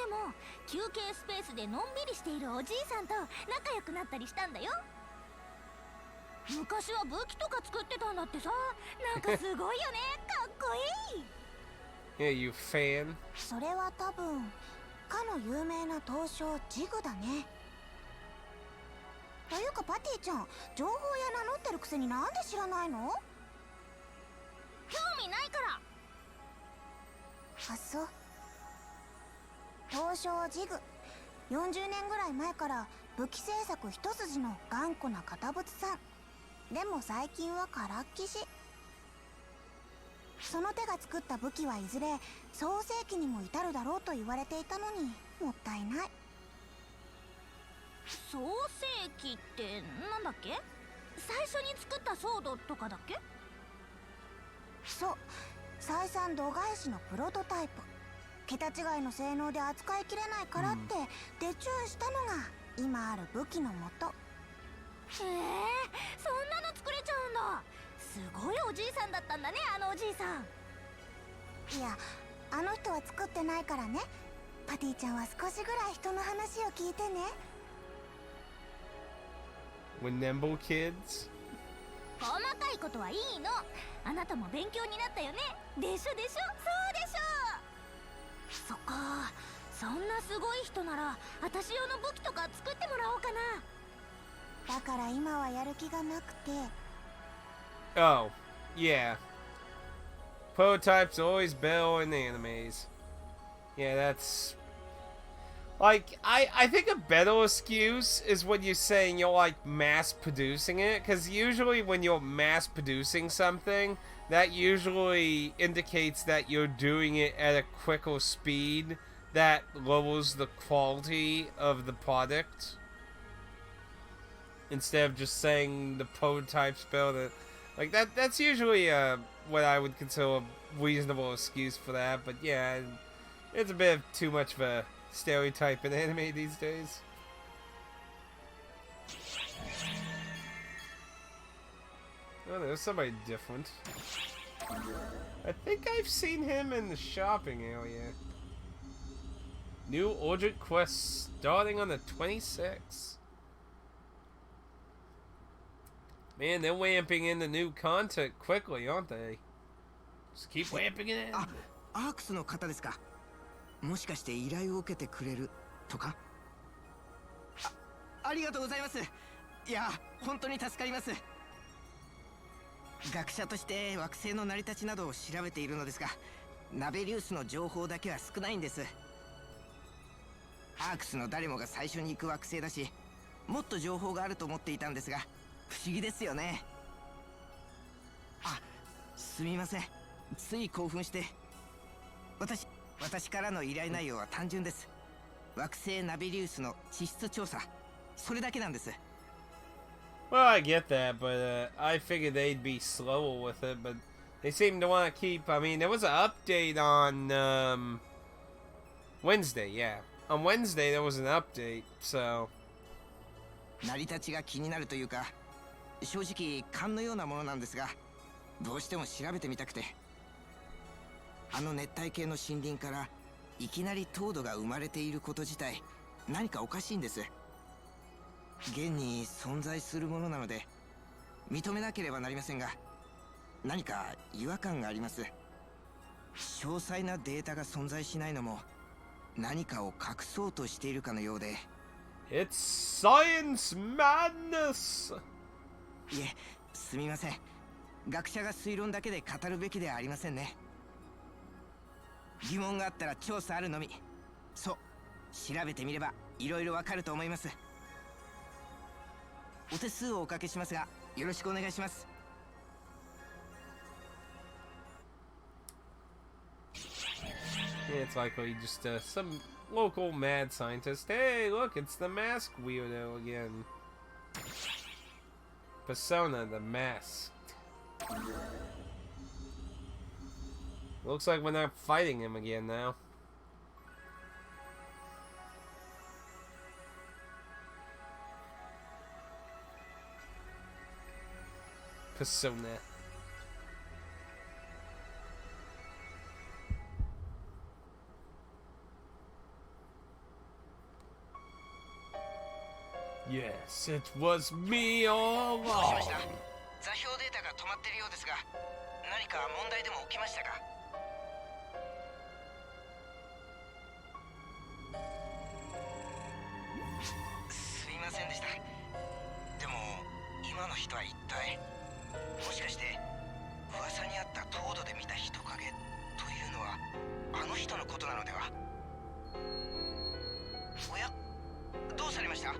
休憩スペースでのんびりしているおじいさんと仲良くなったりしたんだよ。昔は武器とか作ってたんだってさ。なんかすごいよね。かっこいい。Yeah, you fan? それは多分かの有名な刀匠ジグだね。というかパティちゃん、情報屋名乗ってるくせになんで知らないの？興味ないから。あ、そう。刀匠ジグ、40年ぐらい前から武器製作一筋の頑固な堅物さん。でも最近はからっきし。その手が作った武器はいずれ創世紀にも至るだろうと言われていたのにもったいない。創世紀ってなんだっけ？最初に作ったソードとかだっけ？そう、採算度外視のプロトタイプ。桁違いの性能で扱いきれないからってで注意したのが今ある武器の元。へえ、そんなの作れちゃうんだ。すごいおじいさんだったんだね、あのおじいさん。いや、あの人は作ってないからね。パティちゃんは少しぐらい人の話を聞いてね。With nimble kids? 細かいことはいいの。あなたも勉強になったよね。でしょでしょ、そうでしょ。そっか、そんなすごい人なら私用の武器とか作ってもらおうかな。だから今はやる気がなくて。Oh, yeah. Prototypes always better in the animes. Yeah, that's... Like, I think a better excuse is when you're saying you're, like, mass-producing it. Because usually when you're mass-producing something, that usually indicates that you're doing it at a quicker speed that lowers the quality of the product. Instead of just saying the prototype's better. Like, that's usually what I would consider a reasonable excuse for that. But yeah, it's a bit of too much of a stereotype in anime these days. Oh, there's somebody different. I think I've seen him in the shopping area. New urgent quest starting on the 26th. Man, they're wamping in the new content quickly, aren't they? Just keep wamping it in. アークスの方ですか。もしかして依頼を受けてくれるとか。ありがとうございます。いや、本当に助かります。学者として惑星の成り立ちなどを調べているのですが、ナベリウスの情報だけは少ないんです。アークスの誰もが最初に行く惑星だし、もっと情報があると思っていたんですが、不思議ですよね。あ、すみません、つい興奮して。私からの依頼内容は単純です。惑星ナビリウスの地質調査、それだけなんです。Well, I get that, but I figured they'd be slower with it, but they seem to want to keep... I mean, there was an update on, Wednesday, yeah. On Wednesday, there was an update, so... 成り立ちが気になるというか、正直勘のようなものなんですが、どうしても調べてみたくて。あの熱帯系の森林からいきなり凍土が生まれていること自体、何かおかしいんです。現に存在するものなので認めなければなりませんが、何か違和感があります。詳細なデータが存在しないのも何かを隠そうとしているかのようで。 It's science madness! いえ、すみません。学者が推論だけで語るべきではありませんね。疑問があったら調査あるのみ。そう、調べてみればいろいろわかると思います。お手数をおかけしますが、よろしくお願いします。Yeah, it's likely just some local mad scientist. Hey, look, it's the mask weirdo again. Persona the Masked. Looks like we're not fighting him again now. Persona. Yes, it was me all どうしま along. した？座標データが止まっているようですが、何か問題でも起きましたか？すいませんでした。でも今の人は一体、もしかして噂にあった凍土で見た人影というのはあの人のことなのでは？おや、どうされました？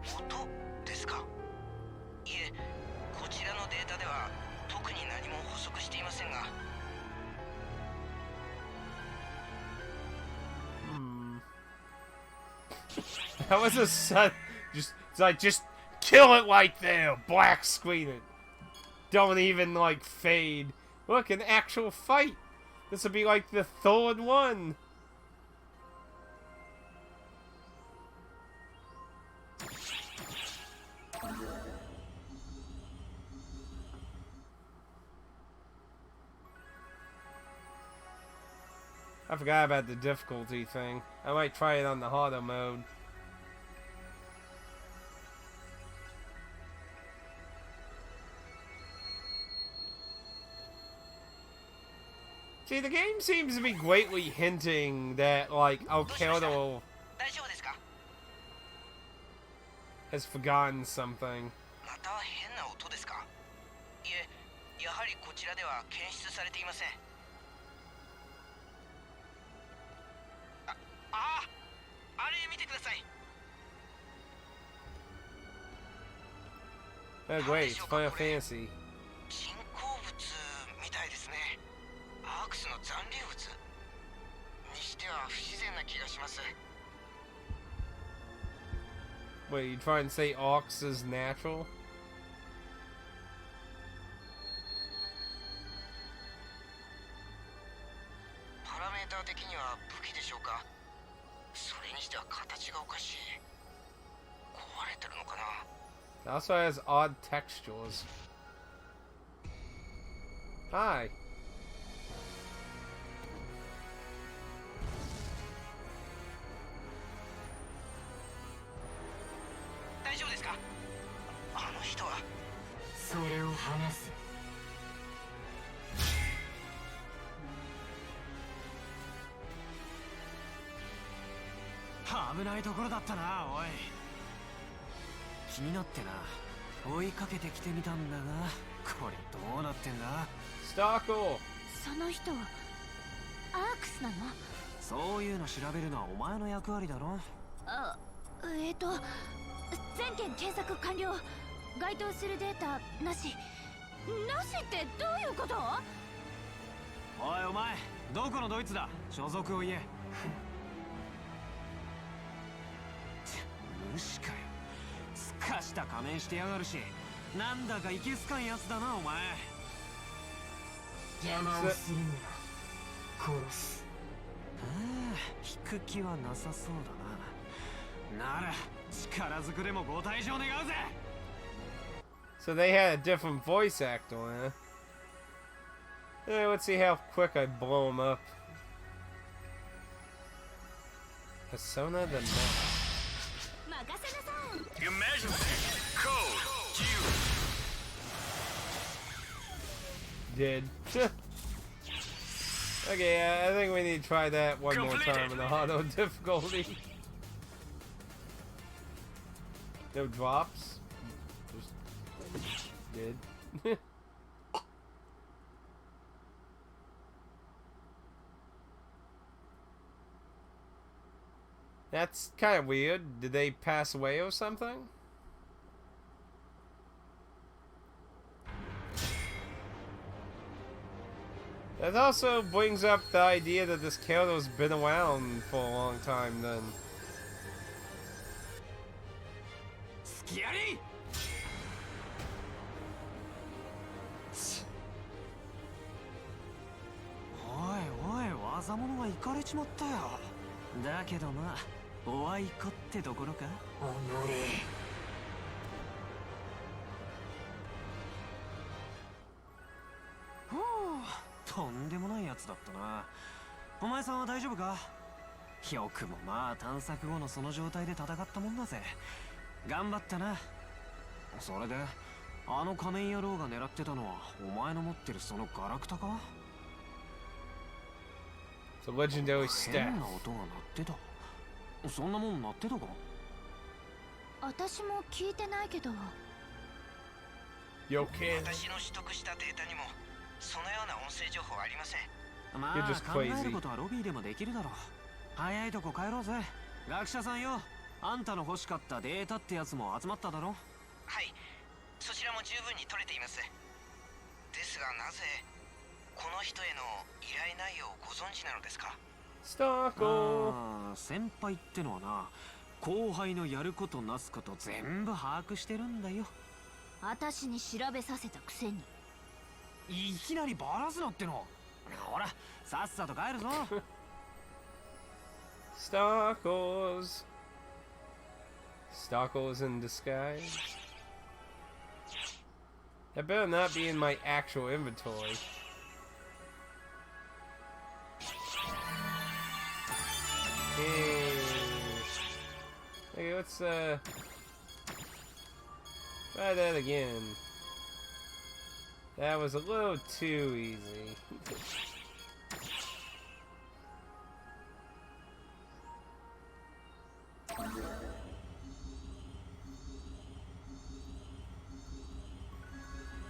音ですか？いえ、こちらのデータでは特に何も補足していませんが。That was a son. Just kill it right there. Black screen it. Don't even like fade. Look, an actual fight. This would be like the third one. I forgot about the difficulty thing. I might try it on the harder mode. See, the game seems to be greatly hinting that, like, Alcado 大丈夫ですか？ has forgotten something. また変な音ですか？いえ、やはりこちらでは検出されていません。あれ見てください。 Oh, great, it's Final Fantasy. 人工物みたいですね。アークスの残留物にしては不自然な気がします。 Wait, you trying to say Ox is natural? パラメーター的には武器でしょうか？それにしては形がおかしい。壊れてるのかな？ It also has odd textures. Hi. 大丈夫ですか？あの人は。それを話す。危ないところだったな、おい。気になってな、追いかけてきてみたんだが、これどうなってんだ？ Stalker. その人アークスなの？そういうの調べるのはお前の役割だろ。あ、全件検索完了。該当するデータなし。なしってどういうこと？おいお前、どこのドイツだ？所属を言え。無視かよ。すかした仮面してやがるし、なんだかいけすかんやつだなお前。邪魔をするなら殺す。引く気はなさそうだな。なら力ずくでもご退場願うぜ。 So they had a different voice actor, huh? Let's see how quick I blow him up. Persona the Mask. Emergency code Did. Okay, I think we need to try that one more time in the auto difficulty. No drops. Just did. That's kind of weird. Did they pass away or something? That also brings up the idea that this character's been around for a long time then. Scary! おいおい、技物がイカれちまったよ。だけどまあ、おあいこってところか。おのれ。とんでもないやつだったな。お前さんは大丈夫か？よくもまあ探索後のその状態で戦ったもんだぜ。頑張ったな。それであの仮面野郎が狙ってたのはお前の持ってるそのガラクタか？ It's a legendary 変 staff. な音が鳴ってた。そんなもん鳴ってたか？私も聞いてないけど。 You okay? 私の取得したデータにもそのような音声情報はありません。まあ You're just 考え crazy. ることはロビーでもできるだろう。早いとこ帰ろうぜ。学者さんよ、あんたの欲しかったデータってやつも集まっただろ？はい、そちらも十分に取れています。ですがなぜこの人への依頼内容をご存知なのですか？ Starkle. ああ、先輩ってのはな、後輩のやることなすこと全部把握してるんだよ。私に調べさせたくせに。いきなりバラすなっての。ほら、さっさと帰るぞ。Starkles. Starkles in disguise. That better not be in my actual inventory. Okay, let's try that again. That was a little too easy.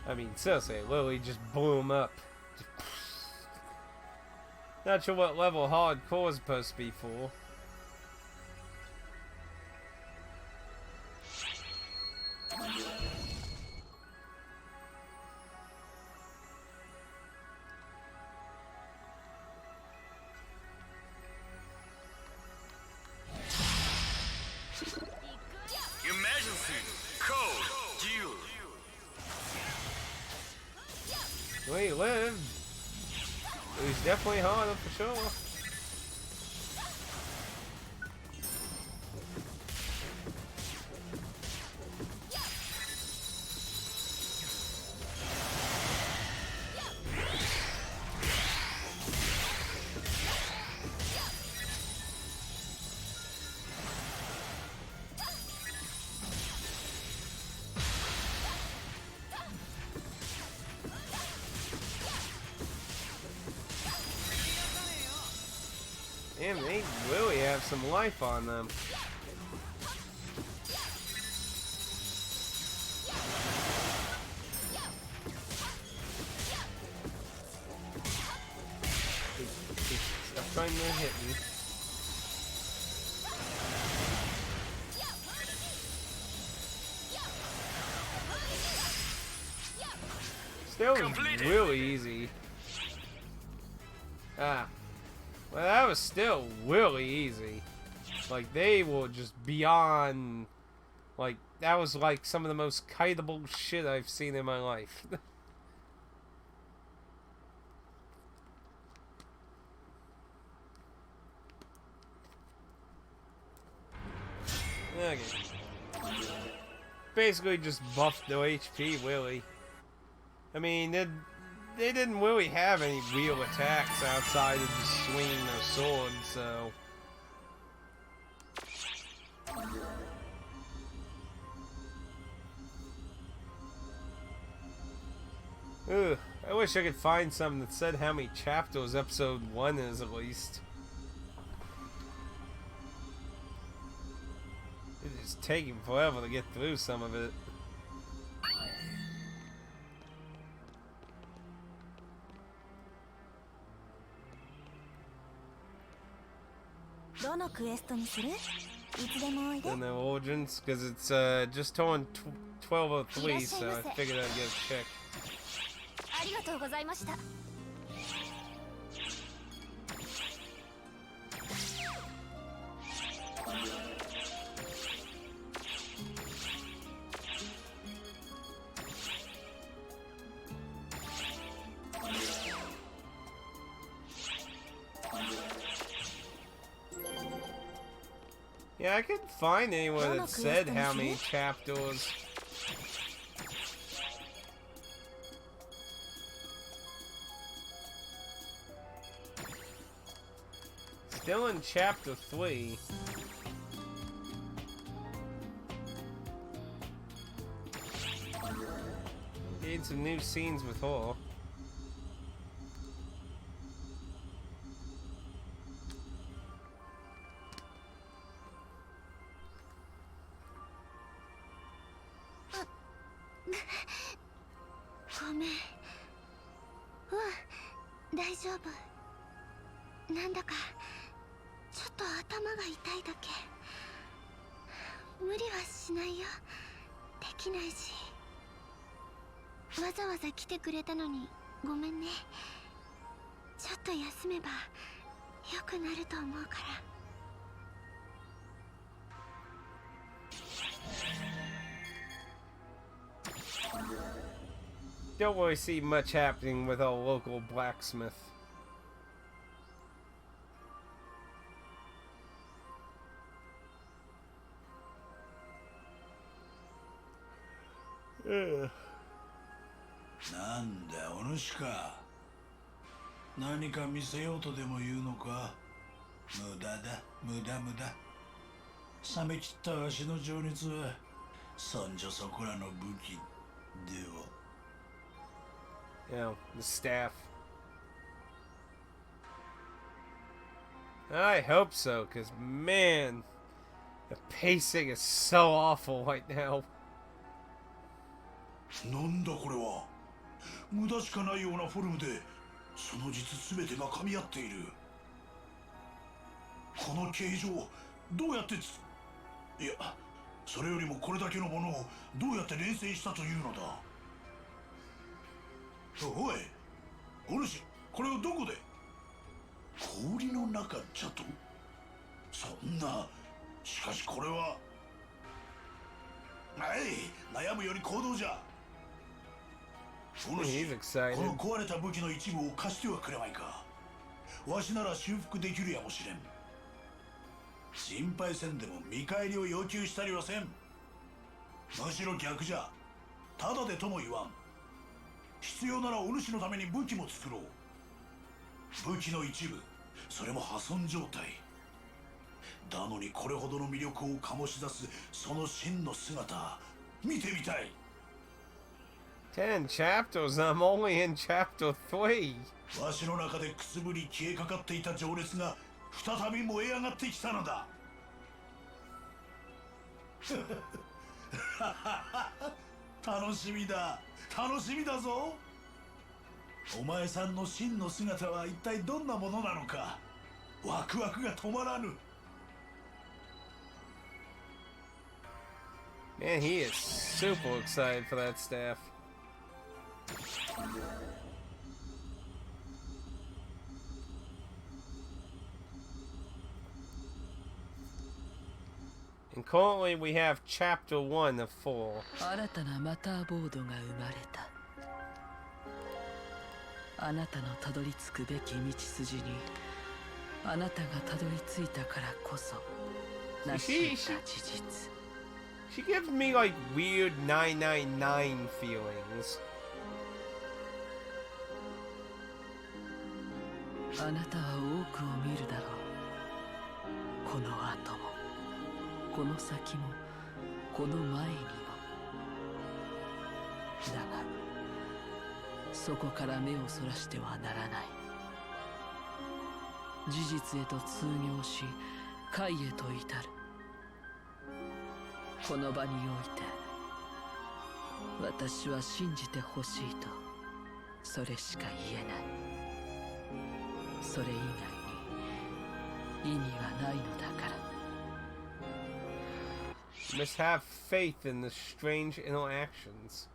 I mean, seriously, it literally just blew him up. Not sure what level hardcore is supposed to be for. Emergency code due. Well, he lived. It was definitely harder for sure. Damn, they really have some life on them. Stop trying to hit me. Still really easy. Ah. Well, that was still really easy. Like, they were just beyond... Like, that was like some of the most kiteable shit I've seen in my life. Okay. Basically just buffed their HP, really. I mean, they didn't really have any real attacks outside of just swinging their swords, so... Ugh, I wish I could find something that said how many chapters episode 1 is, at least. It's just taking forever to get through some of it. And the origins, because it's just turned 12:03, so I figured I'd get a check. ありがとうございました。Yeah, I couldn't find anywhere that said how many chapters. Still in chapter 3. Need some new scenes with her. Don't really see much happening with our local blacksmith.なんだお主か。何か見せようとでも言うのか。無駄だ、無駄。冷め切ったわしの情熱はそんじょそこらの武器では。You know, the staff. I hope so, because man, the pacing is so awful right now. なんだこれは。無駄しかないようなフォルムでその実すべてが噛み合っている。この形状どうやっていや、それよりもこれだけのものをどうやって錬成したというのだ。おい、お主、これをどこで。氷の中じゃと。そんな。しかしこれは。はい、悩むより行動じゃ。お主、この壊れた武器の一部を貸してはくれまいか。わしなら修復できるやもしれん。心配せんでも見返りを要求したりはせん。むしろ逆じゃ。ただでとも言わん。必要ならお主のために武器も作ろう。武器の一部、それも破損状態。だのにこれほどの魅力を醸し出すその真の姿、見てみたい。10 chapters, I'm only in chapter 3. わしの中でくすぶり消えかかっていた情熱が再び燃え上がってきたのだ。楽しみだ、楽しみだぞ。お前さんの真の姿は一体どんなものなのか。ワクワクが止まらぬ。Man, he is super excited for that staff. And currently we have chapter 1 of 4. 新たなマターボードが生まれた。あなたのたどり着くべき道筋にあなたがたどり着いたからこそ成し得た事実。 She gives me like weird 999 feelings. あなたは多くを見るだろう。この後もこの先もこの前にも。だがそこから目をそらしてはならない。事実へと通行し解へと至る。この場において私は信じてほしいとそれしか言えない。それ以外に意味はないのだから。 You must have faith in the strange interactions.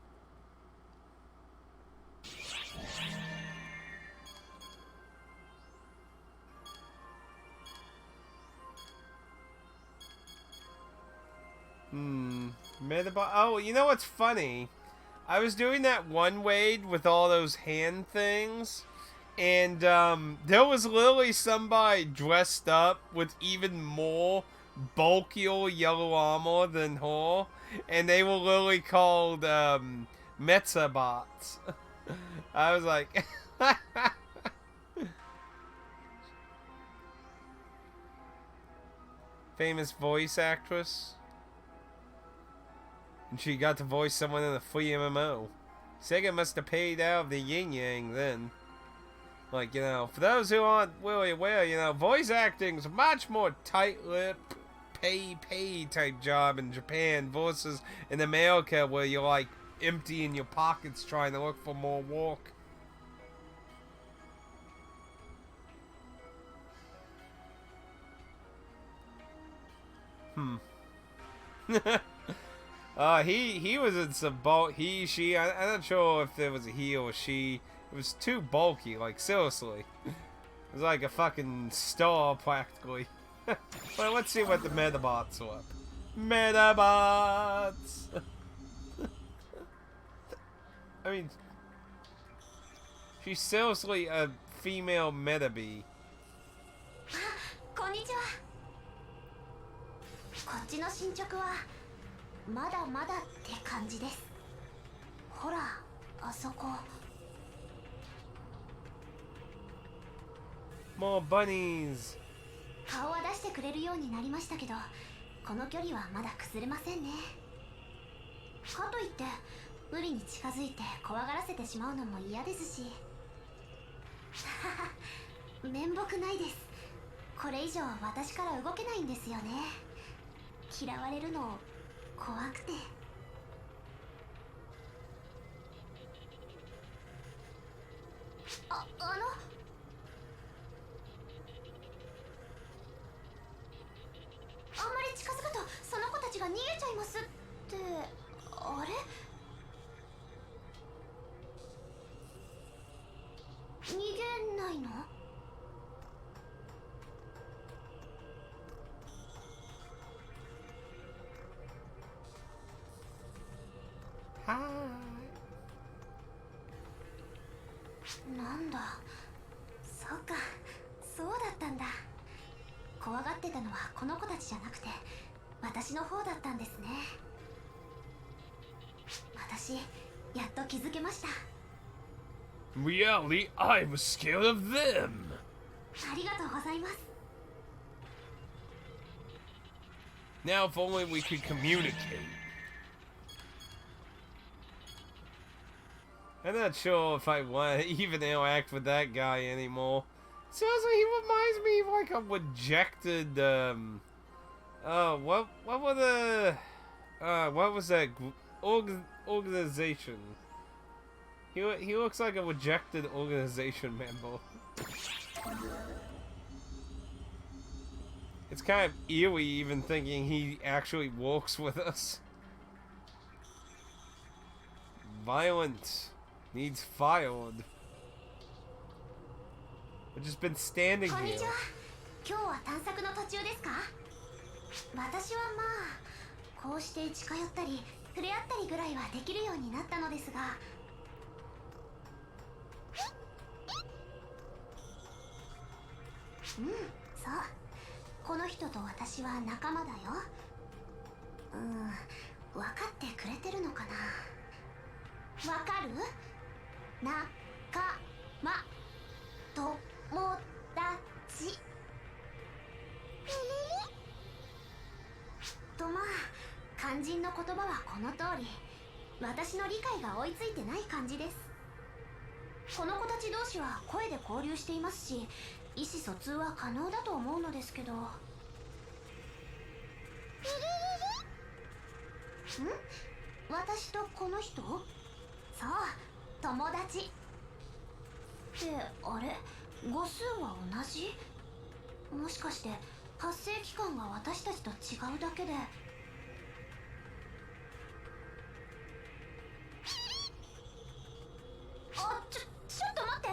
Metabot. Oh, you know what's funny? I was doing that one Wade with all those hand things, and there was literally somebody dressed up with even more bulkier yellow armor than her, and they were literally called Metabots. I was like, famous voice actress. And she got to voice someone in a free MMO. Sega must have paid out of the yin yang then. Like, you know, for those who aren't really aware, you know, voice acting's a much more tight-lipped, pay type job in Japan versus in America where you're like emptying your pockets trying to look for more work. He was in some bulk. He, she. I'm not sure if there was a he or she. It was too bulky. Like seriously, it was like a fucking star practically. Well, let's see what the Metabots are. Metabots. I mean, she's seriously a female Metabee. こんにちは。こっちの進捗はまだまだって感じです。ほら、あそこ。More bunnies. 顔は出してくれるようになりましたけど、この距離はまだ崩れませんね。かといって無理に近づいて怖がらせてしまうのも嫌ですし。面目ないです。これ以上私から動けないんですよね。嫌われるの怖くて。あまり近づくとその子たちが逃げちゃいますって。あれ、逃げないの？なんだ、そうか、そうだったんだ。怖がってたのはこの子たちじゃなくて私の方だったんですね。私やっと気づけました。 Really, I was scared of them. ありがとうございます。 Now if only we could communicate. I'm not sure if I want to even interact with that guy anymore. Seriously, he reminds me of like a rejected, what were the, what was that organization? He looks like a rejected organization member. It's kind of eerie even thinking he actually works with us. Violent. Needs fired. I've just been standing こんに here. ちは。今日は探索の途中ですか？私はまあこうして近寄ったり触れ合ったりぐらいはできるようになったのですが。うん、そう。この人と私は仲間だよ。分かってくれてるのかな。わかる？仲間、友達。とまあ肝心の言葉はこの通り、私の理解が追いついてない感じです。この子たち同士は声で交流していますし、意思疎通は可能だと思うのですけど。私とこの人？そう、友達。ってあれ、語数は同じ？もしかして発生期間が私たちと違うだけで。ちょっと待って。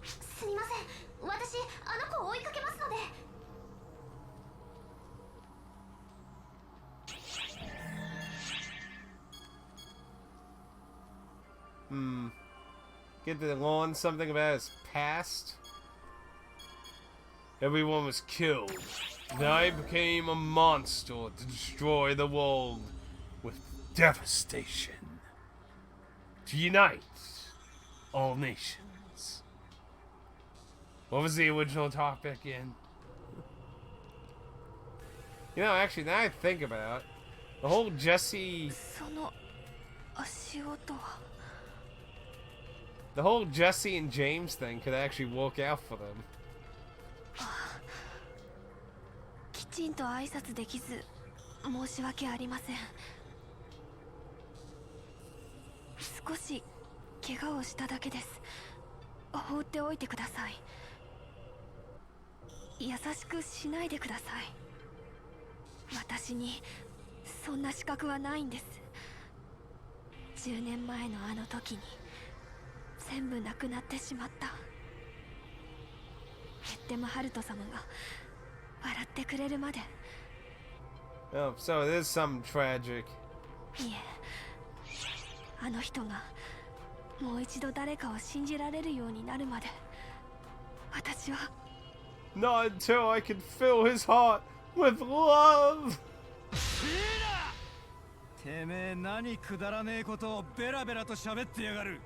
すみません、私あの子を追いかけますので。Get to learn something about his past. Everyone was killed, and I became a monster to destroy the world with devastation. To unite all nations. What was the original topic again? You know, actually, now I think about it, the whole Jesse... The whole Jesse and James thing could actually work out for them. きちんと挨拶できず申し訳ありません。少し怪我をしただけです。放っておいてください。優しくしないでください。私にそんな資格はないんです。10年前のあの時に全部なくなってしまった。ヘッテムハルト様が笑ってくれるまで。 Oh, so it is something tragic. いえ、あの人がもう一度誰かを信じられるようになるまで私は Not until I can fill his heart with love. てめえ何くだらねえことをベラベラと喋ってやがる。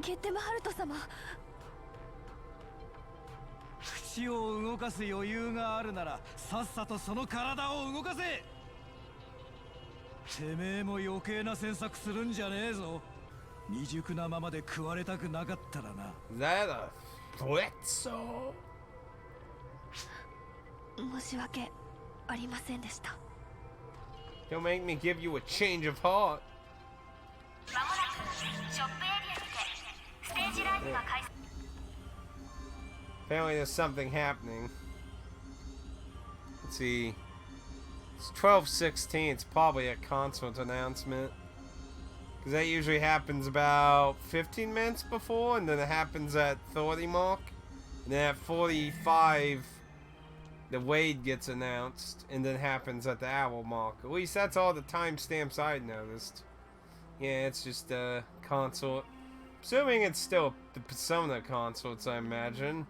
ゲッテムハルト様。口を動かす余裕があるならさっさとその体を動かせ。てめえも余計な詮索するんじゃねえぞ。未熟なままで食われたくなかったらな。 Is that a blitzo? 申し訳ありませんでした。 Don't make me give you a change of heart. まもなくショップエリアにてステージライブが開催。 Apparently there's something happening. Let's see. It's 12:16. It's probably a concert announcement. Because that usually happens about 15 minutes before, and then it happens at 30 mark. And then at 45, the Wade gets announced, and then happens at the hour mark. At least that's all the timestamps I noticed. Yeah, it's just a consort. Assuming it's still the Persona consorts, I imagine.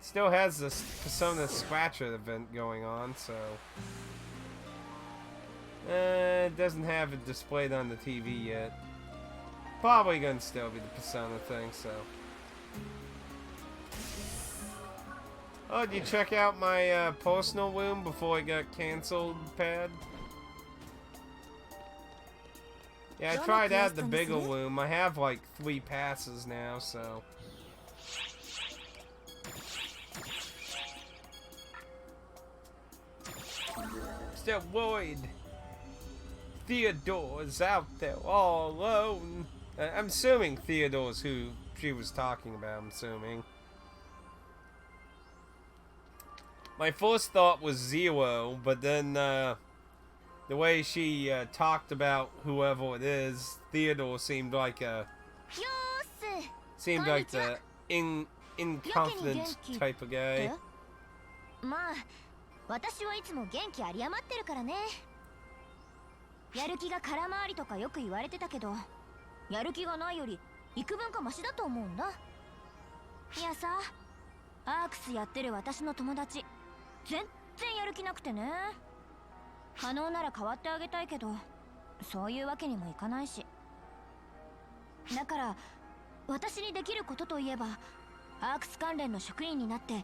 Still has this Persona Scratcher event going on, so... it doesn't have it displayed on the TV yet. Probably gonna still be the Persona thing, so... Oh, did you check out my personal room before it got cancelled, Pad? Yeah, I tried out the bigger room. I have like 3 passes now, so... Still worried. Theodore's out there all alone. I'm assuming Theodore's who she was talking about, I'm assuming. my first thought was 0, but then the way she talked about whoever it is, Theodore seemed like the inconfident type of guy. まあ私はいつも元気有り余ってるからね。やる気が空回りとかよく言われてたけど、やる気がないより幾分かマシだと思うんだ。いやさ、アークスやってる私の友達全然やる気なくてね。可能なら変わってあげたいけど、そういうわけにもいかないし。だから私にできることといえば、アークス関連の職員になって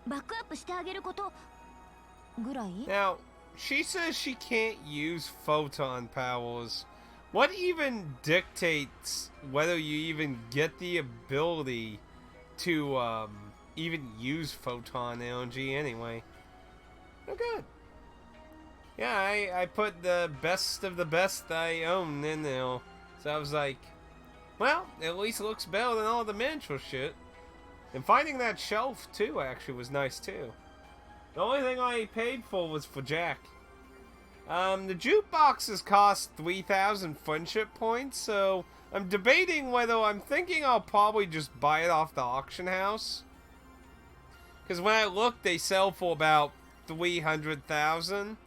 バックアップしてあげることぐらい。 Now, she says she can't use photon powers. What even dictates whether you even get the ability to even use photon energy anyway? Oh, good. Yeah, I put the best of the best I own in there. So I was like, well, at least it looks better than all the miniature shit. And finding that shelf, too, actually was nice, too. The only thing I paid for was for Jack. The jukeboxes cost 3,000 friendship points, so I'm debating whether I'm thinking I'll probably just buy it off the auction house. Because when I look, they sell for about 300,000.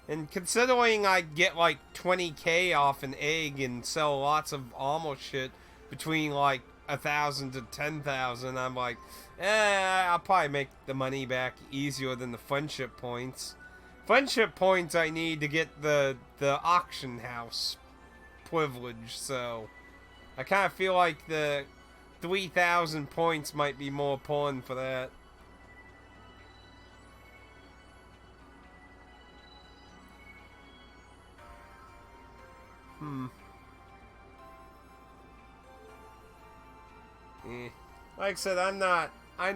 And considering I get like 20k off an egg and sell lots of armor shit between like 1,000 to 10,000, I'm like, I'll probably make the money back easier than the friendship points. Friendship points I need to get the auction house privilege, so I kind of feel like the 3,000 points might be more important for that. Like I said, I'm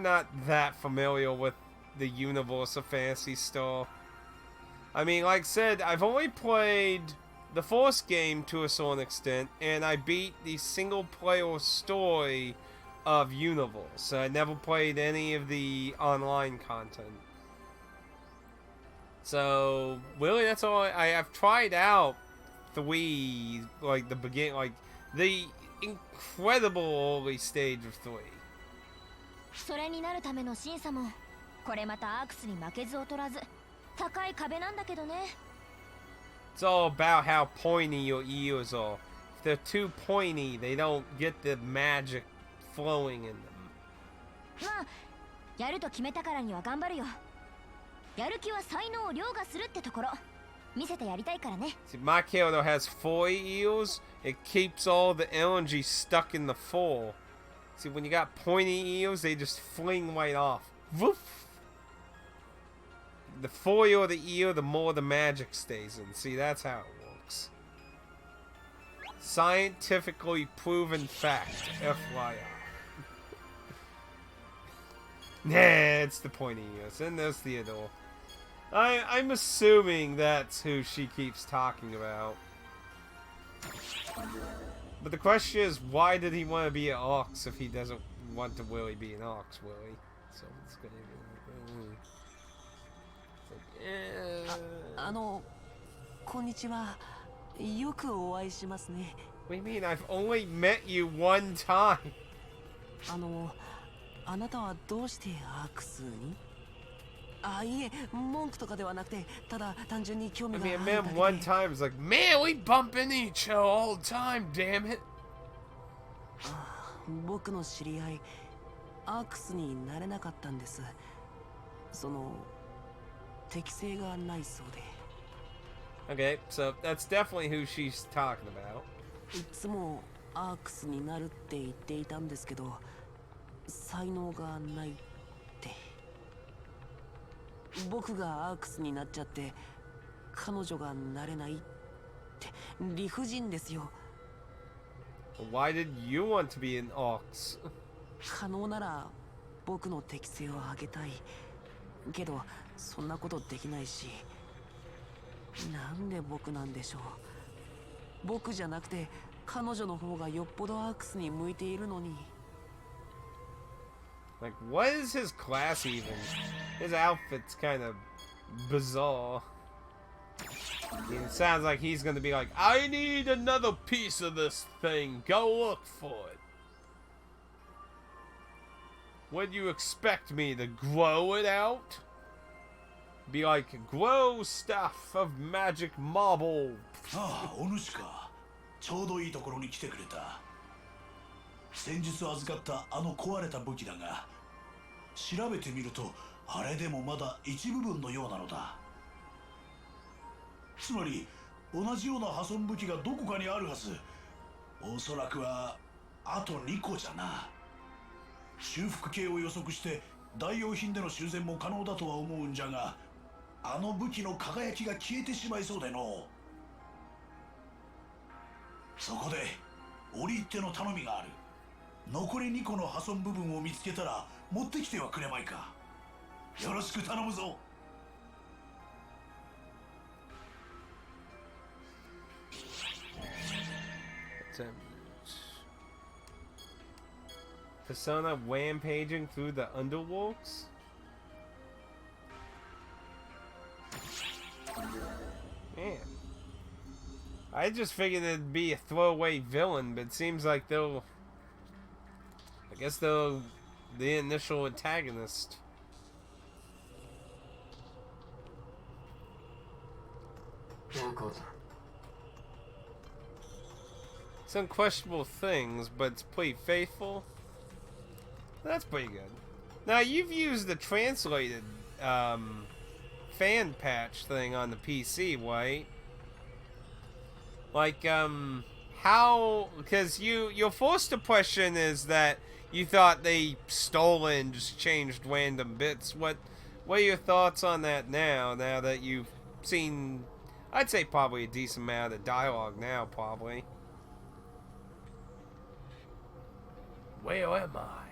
not that familiar with the universe of Phantasy Star. I mean, like I said, I've only played the first game to a certain extent, and I beat the single-player story of Universe. I never played any of the online content. So, really, that's all I've tried out 3, like the beginning, like the incredible early stage of 3. それになるための審査もこれまたアークスに負けず劣らず高い壁なんだけどね。 It's all about how pointy your ears are. If they're too pointy, they don't get the magic flowing in them. まあやると決めたからには頑張るよ。やる気は才能を凌駕するってところ見せてやりたいからね。 See, my character has 4 ears. It keeps all the energy stuck in the 4. See, when you got pointy ears, they just fling right off. Woof! The 4 the ear, the more the magic stays in. See, that's how it works. Scientifically proven fact, FYI. Nah, it's the pointy ears. And there's Theodore. I'm assuming that's who she keeps talking about. But the question is, why did he want to be an ox if he doesn't want to really be an ox, Willie? So it's gonna be... こんにちは。よくお会いしますね。 What do you mean? I've only met you one time. あなたはどうしてアークスに？あ、いえ、文句とかではなくて、ただ単純に興味があるだけで。 I mean, I met him one time. It's like, man, we bump into each other all the time, damn it. 僕の知り合い、アークスになれなかったんです。その適性がないそうで。 Okay, so that's definitely who she's talking about. いつもアークスになるって言っていたんですけど、才能がないって。僕がアークスになっちゃって彼女がなれないって理不尽ですよ。 Why did you want to be an ox? 可能なら僕の適性を上げたいけどそんなことできないし、なんで僕なんでしょう。僕じゃなくて彼女の方がよっぽどアークスに向いているのに。 Like, what is his class even? His outfit's kind of bizarre. It sounds like he's gonna be like, I need another piece of this thing. Go look for it. What do you expect me to grow it out? Be like, grow stuff of magic marble. ああ、お主か。ちょうどいいところに来てくれた。先日預かったあの壊れた武器だが、調べてみるとあれでもまだ一部分のようなのだ。つまり同じような破損武器がどこかにあるはず。おそらくはあと2個じゃな。修復系を予測して代用品での修繕も可能だとは思うんじゃが、あの武器の輝きが消えてしまいそうでの。そこで折り入っての頼みがある。残り2個の破損部分を見つけたら持ってきてはくれまいか。よろしく頼むぞ。Persona rampaging through the underworlds? Man. I just figured it'd be a throwaway villain, but it seems like they'll... I guess they'll... the initial antagonist. Some questionable things, but it's pretty faithful. That's pretty good. Now, you've used the translated fan patch thing on the PC, right? Like, how... Because your first impression is that you thought they stole it and just changed random bits. What are your thoughts on that now that you've seen... I'd say probably a decent amount of dialogue now, probably. Where am I?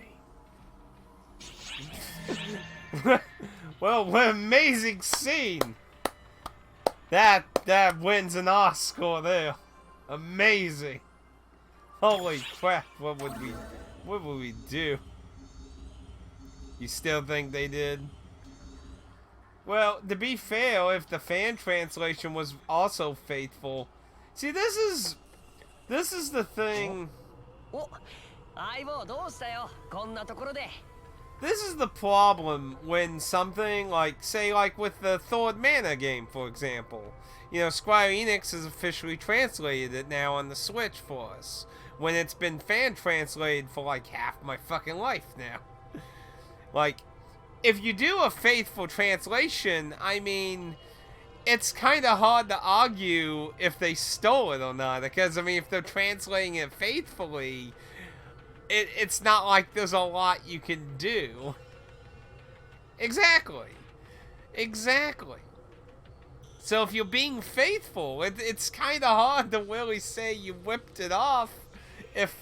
Well, what an amazing scene! That wins an Oscar there. Amazing. Holy crap, what would we do? You still think they did? Well, to be fair, if the fan translation was also faithful. See, this is the thing. This is the problem when something like, say, like with the Third Mana game, for example. You know, Square Enix has officially translated it now on the Switch for us, when it's been fan translated for like half my fucking life now. Like, if you do a faithful translation, I mean, it's kind of hard to argue if they stole it or not, because, I mean, if they're translating it faithfully, it's not like there's a lot you can do. Exactly. So if you're being faithful, it's kind of hard to really say you whipped it off if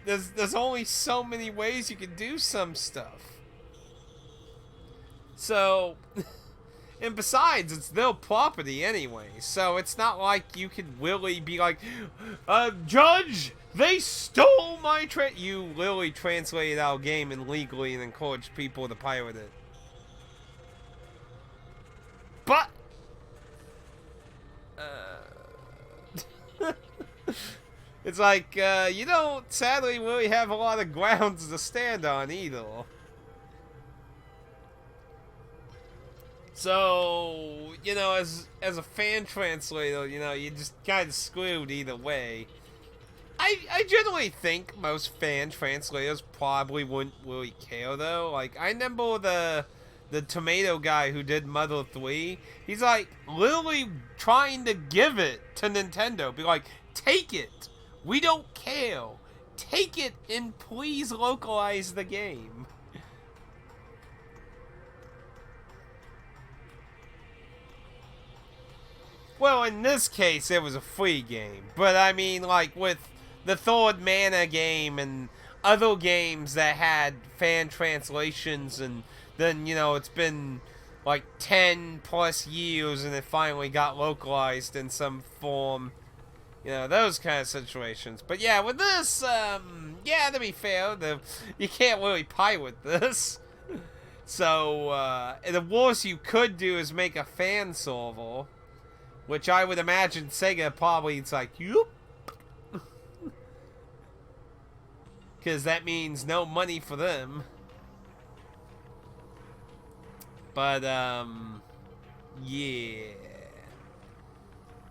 there's only so many ways you can do some stuff. So, and besides, it's their property anyway, so it's not like you could really be like, Judge, they stole my you literally translated our game illegally and encouraged people to pirate it. But, it's like, you don't sadly really have a lot of grounds to stand on either. So, you know, as a fan translator, you know, you just kind of screwed either way. I generally think most fan translators probably wouldn't really care, though. Like, I remember the tomato guy who did Mother 3. He's, like, literally trying to give it to Nintendo. Be like, take it. We don't care. Take it and please localize the game. Well, in this case, it was a free game. But, I mean, like, with the Third Mana game and other games that had fan translations, and then, you know, it's been, like, 10 plus years and it finally got localized in some form. You know, those kind of situations. But, yeah, with this, yeah, to be fair, you can't really pirate this. So, the worst you could do is make a fan server, which I would imagine Sega probably, it's like, yoop. Because that means no money for them. But, yeah.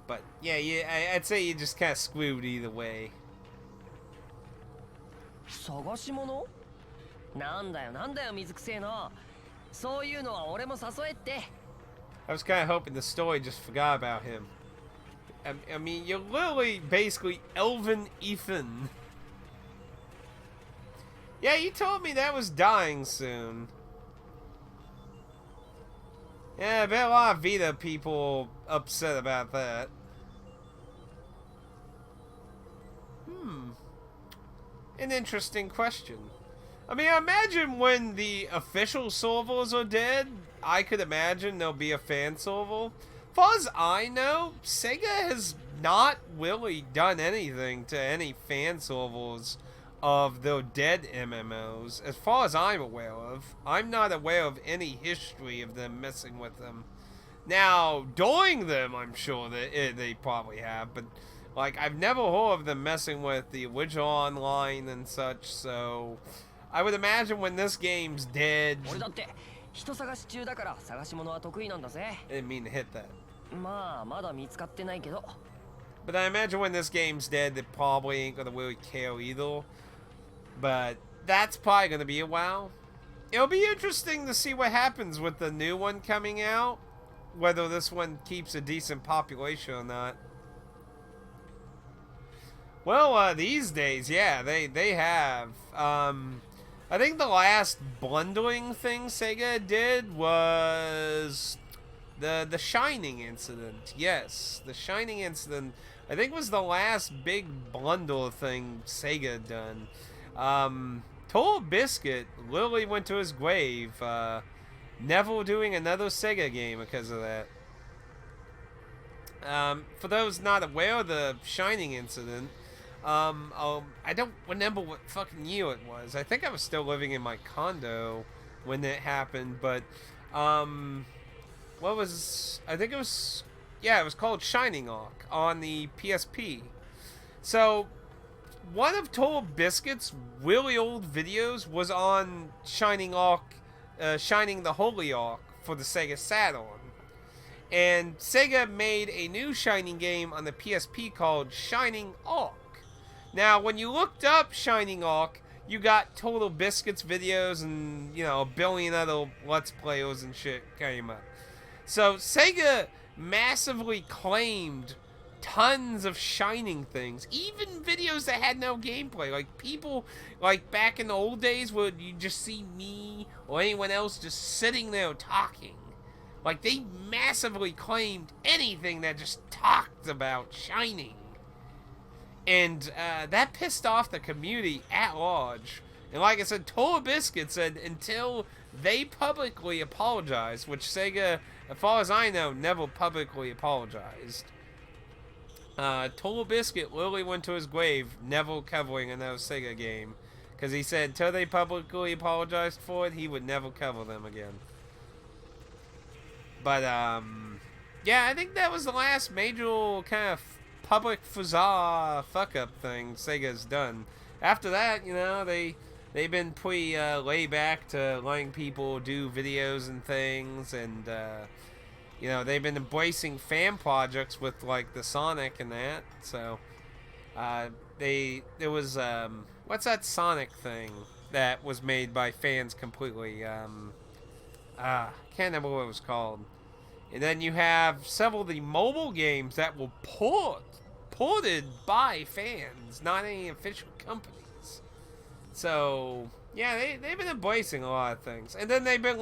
But, yeah, I'd say you just kind of screwed either way. 探し物なんだよ水くせえなそういうのは俺も誘えって I was kind of hoping the story just forgot about him. I mean, you're literally basically Elven Ethan. Yeah, you told me that was dying soon. Yeah, I bet a lot of Vita people upset about that. An interesting question. I mean, I imagine when the official servers are dead, I could imagine there'll be a fan server. As far as I know, Sega has not really done anything to any fan servers of their dead MMOs. As far as I'm aware of, I'm not aware of any history of them messing with them. Now, during them, I'm sure that they probably have, but like, I've never heard of them messing with the original online and such, so I would imagine when this game's dead... I didn't mean to hit that. But I imagine when this game's dead, they probably ain't gonna really care either. But that's probably gonna be a while. It'll be interesting to see what happens with the new one coming out. Whether this one keeps a decent population or not. Well, these days, yeah, they have. I think the last bundling thing Sega did was the Shining incident. Yes, the Shining incident, I think, was the last big bundle thing Sega had done. Total Biscuit literally went to his grave, never doing another Sega game because of that. For those not aware of the Shining incident, I don't remember what fucking year it was. I think I was still living in my condo when it happened, but, what was, I think it was, yeah, it was called Shining Arc on the PSP. So, one of Total Biscuit's really old videos was on Shining Arc, Shining the Holy Arc for the Sega Saturn. And Sega made a new Shining game on the PSP called Shining Arc. Now, when you looked up Shining Arc, you got Total Biscuit's videos and, you know, a billion other Let's Players and shit came up. So, Sega massively claimed tons of Shining things, even videos that had no gameplay. Like, people, like, back in the old days where you just see me or anyone else just sitting there talking. Like, they massively claimed anything that just talked about Shining. And that pissed off the community at large. And like I said, Total Biscuit said until they publicly apologized, which Sega, as far as I know, never publicly apologized. Total Biscuit literally went to his grave never covering another Sega game. Because he said until they publicly apologized for it, he would never cover them again. But, yeah, I think that was the last major kind of public fuzza fuck-up thing Sega's done. After that, you know, they've been pretty laid back to letting people do videos and things, and, you know, they've been embracing fan projects with, like, the Sonic and that, so, there was, what's that Sonic thing that was made by fans completely, can't remember what it was called. And then you have several of the mobile games that were ported by fans, not any official companies. So, yeah, they've been embracing a lot of things. And then they've been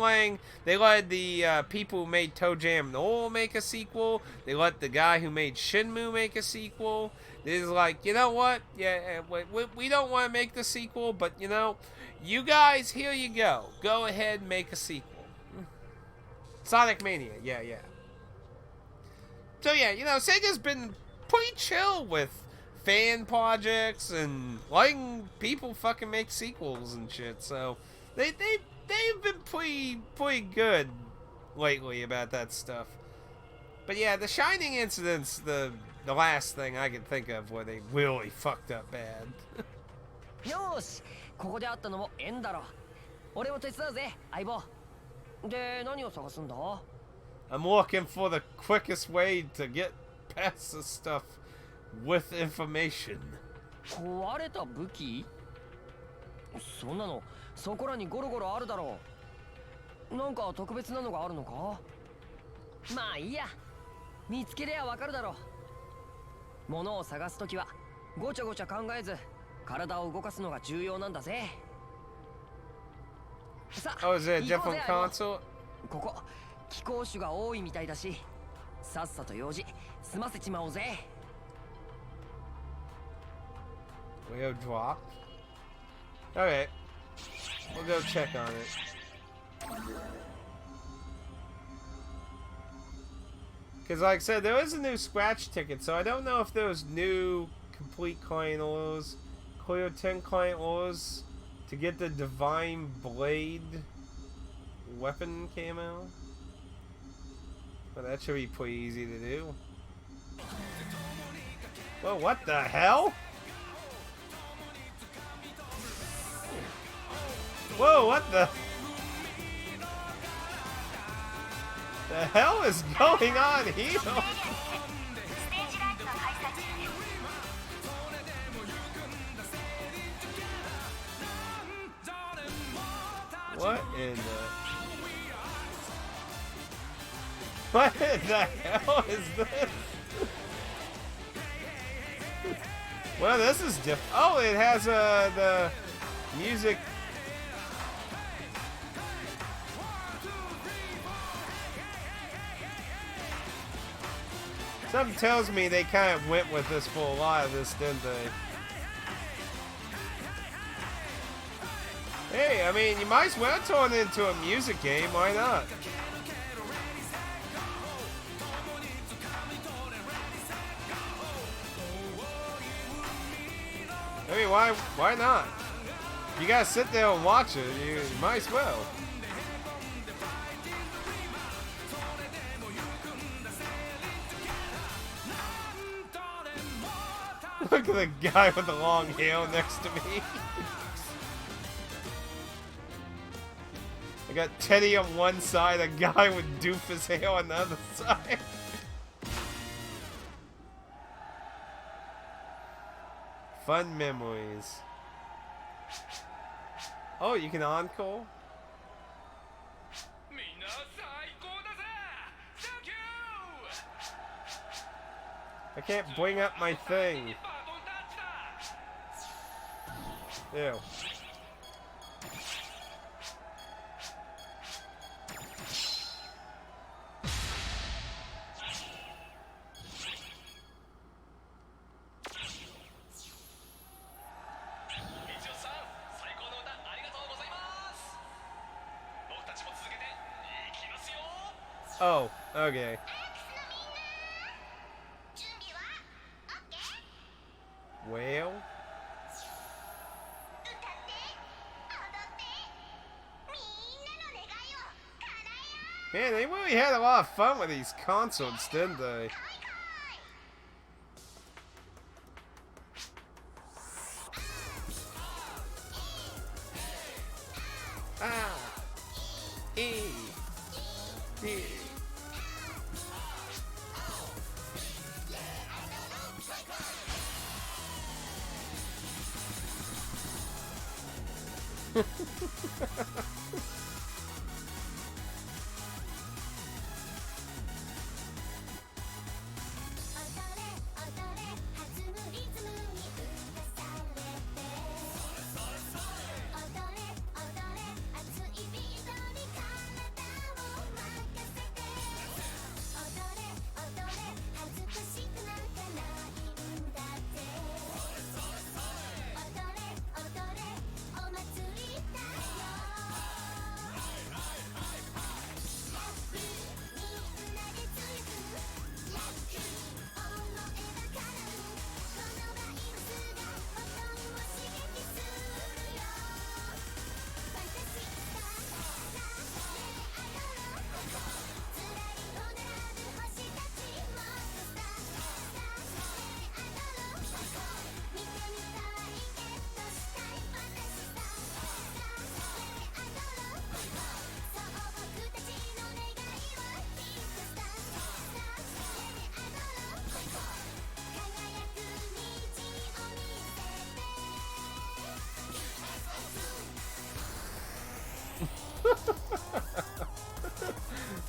they let the people who made Toe Jam and Earl make a sequel. They let the guy who made Shenmue make a sequel. They're like, you know what? Yeah, we don't want to make the sequel, but, you know, you guys, here you go. Go ahead and make a sequel. Sonic Mania, yeah. So yeah, you know, Sega's been pretty chill with fan projects and letting people fucking make sequels and shit. So they they've been pretty good lately about that stuff. But yeah, the Shining incident's the last thing I can think of where they really fucked up bad. よーし、ここで会ったのも縁だろ。俺も手伝うぜ、相棒。で、何を探すんだ？ I'm looking for the quickest way to get past this stuff with information. 壊れた武器？そんなのそこらにゴロゴロあるだろう。なんか特別なのがあるのか？まあいいや。見つけりゃわかるだろう。物を探すときはごちゃごちゃ考えず体を動かすのが重要なんだぜ。さあ、 Oh, is it a 行こうぜ different console? ここ気候種が多いみたいだし、さっさと用事済ませちまおうぜ。We'll drop. Okay. We'll go check on it. Because like I said, there is a new scratch ticket, so I don't know if there's new complete client orders, clear 10 client orders to get the Divine Blade weapon camo. But that should be pretty easy to do. Well, what the hell? Whoa, what the hell is going on here? What in the... What the hell is this? Well, this is different. Oh, it has the music. Something tells me they kind of went with this for a lot of this, didn't they? Hey, I mean, you might as well turn it into a music game. Why not? I mean, why not? You gotta sit there and watch it. You might as well. Look at the guy with the long hair next to me. I got Teddy on one side, a guy with doofus hair on the other side. Fun memories. Oh, you can encore? I can't bring up my thing. Ew. Oh, okay. Well. Man, they really had a lot of fun with these concerts, didn't they? Ah. E. D.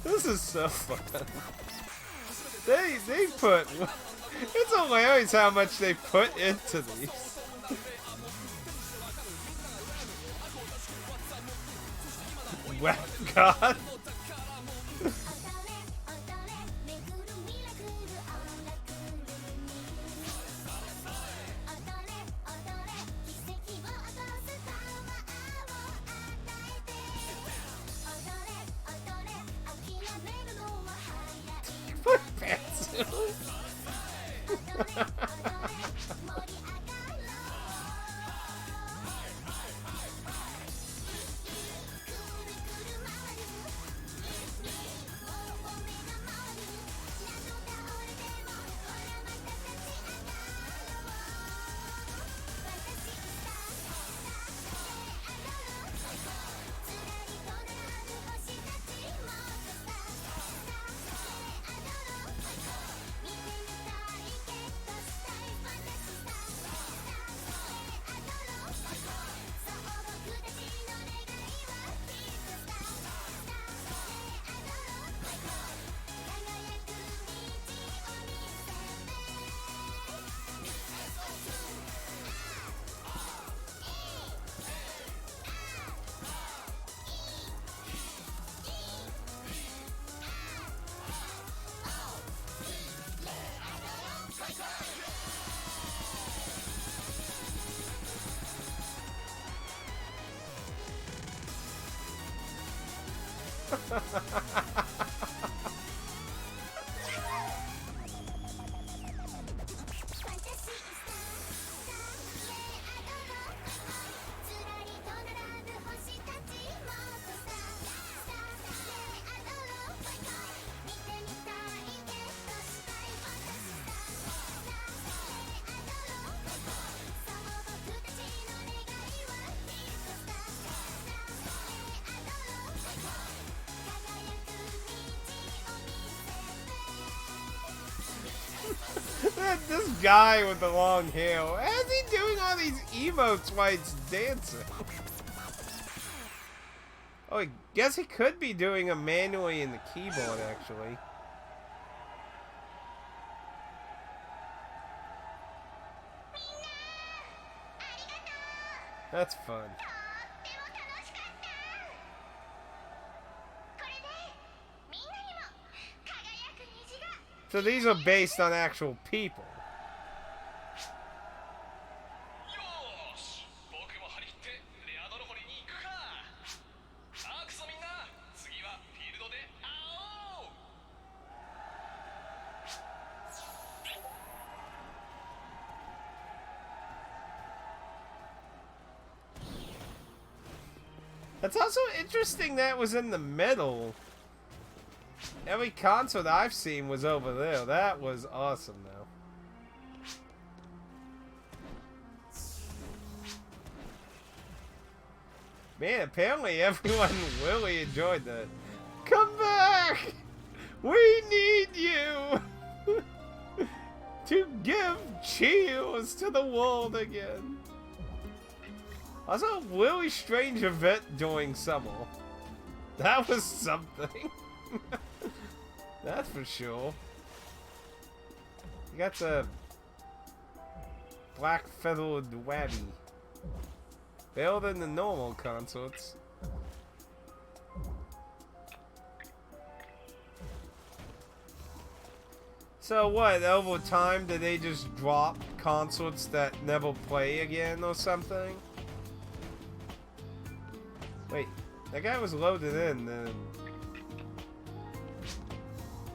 This is so fun. They put. It's hilarious how much they put into these. Wow, God. What Phantasy? This guy with the long hair, how's he doing all these emotes while he's dancing? Oh, I guess he could be doing them manually in the keyboard, actually. That's fun. So these are based on actual people. That's also interesting that was in the middle. Every concert I've seen was over there. That was awesome, though. Man, apparently everyone really enjoyed that. Come back! We need you! To give cheers to the world again. Also, a really strange event during summer. That was something. That's for sure. You got the black feathered wabby. Better than the normal consorts. So what, over time did they just drop consorts that never play again or something? Wait, that guy was loaded in then.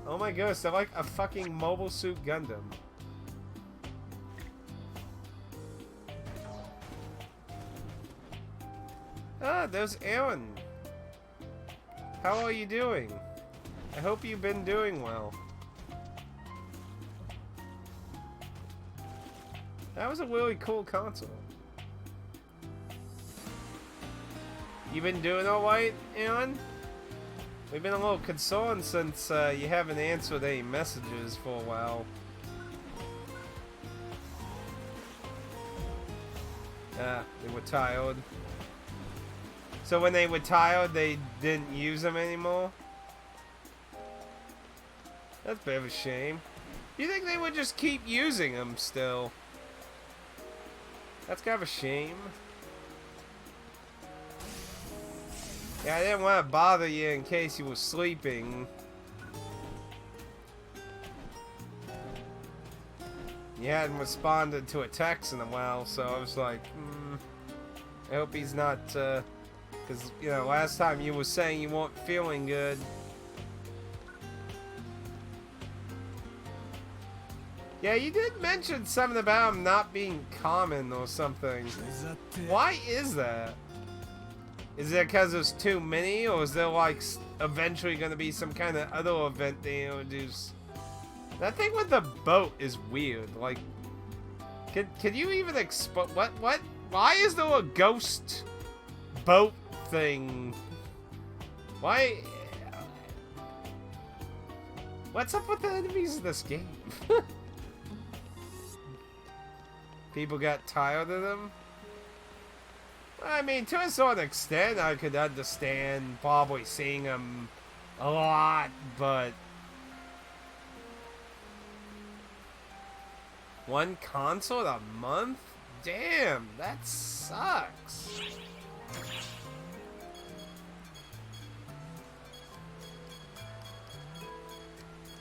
Oh my gosh, they're like a fucking Mobile Suit Gundam. Ah, there's Aaron. How are you doing? I hope you've been doing well. That was a really cool console. You been doing alright, Aaron? We've been a little concerned since you haven't answered any messages for a while. Ah, they were tired. So when they were tired, they didn't use them anymore? That's a bit of a shame. You think they would just keep using them still? That's kind of a shame. Yeah, I didn't want to bother you in case you were sleeping. You hadn't responded to a text in a while, so I was like, I hope he's not, because, you know, last time you were saying you weren't feeling good. Yeah, you did mention something about him not being common or something. Why is that? Is it because there's too many, or is there, like, eventually going to be some kind of other event they introduce? That thing with the boat is weird. Like, can you even explain what? Why is there a ghost boat thing? Why? What's up with the enemies in this game? People got tired of them. I mean, to a certain extent, I could understand probably seeing them a lot, but one console a month? Damn, that sucks.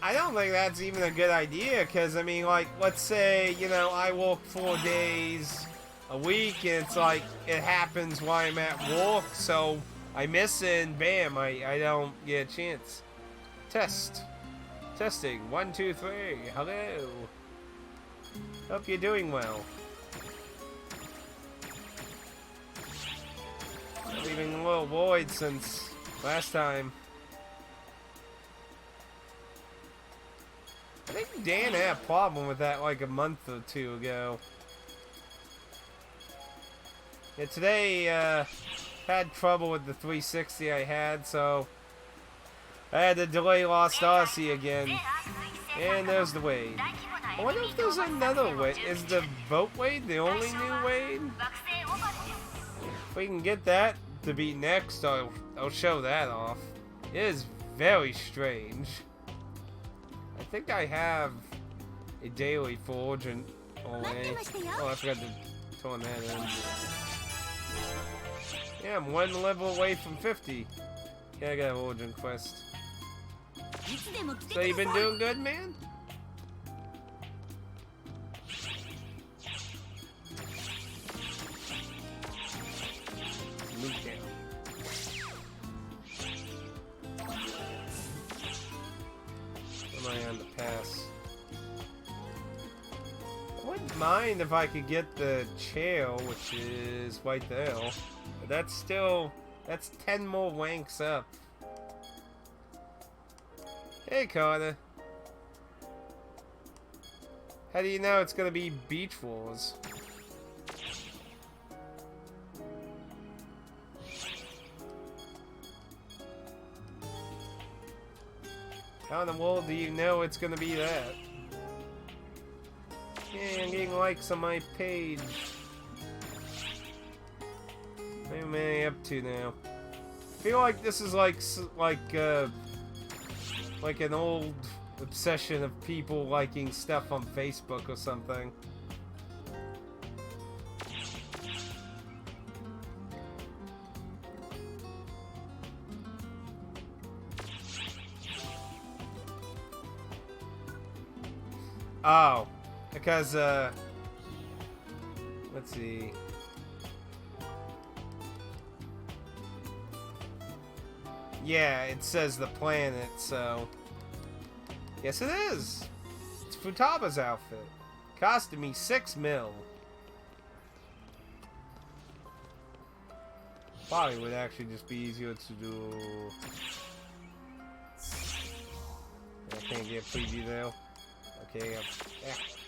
I don't think that's even a good idea, because, I mean, like, let's say, you know, I work 4 days a week, and it's like, it happens while I'm at work, so I miss it, and bam, I don't get a chance. Testing, 1, 2, 3, hello. Hope you're doing well. Leaving a little void since last time. I think Dan had a problem with that like a month or two ago. Yeah, today, had trouble with the 360 I had, so I had to delay Lost Odyssey again. And there's the Wade. I wonder if there's another Wade. Is the boat Wade the only new Wade? If we can get that to be next, I'll show that off. It is very strange. I think I have a daily forge and only. Oh, I forgot to turn that in. Yeah, I'm 1 level away from 50. Yeah, I got an origin quest. So you been doing good, man? Move down. Am I on the pass? I wouldn't mind if I could get the chair, which is right there. But that's 10 more ranks up. Hey, Carter. How do you know it's gonna be Beach Wars? How in the world do you know it's gonna be that? Yeah, I'm getting likes on my page. What am I up to now? I feel like this is like an old obsession of people liking stuff on Facebook or something. Oh, because, let's see. Yeah, it says the planet, so. Yes, it is. It's Futaba's outfit. Costed me 6 mil. Probably would actually just be easier to do. I can't get preview though. Okay, yeah,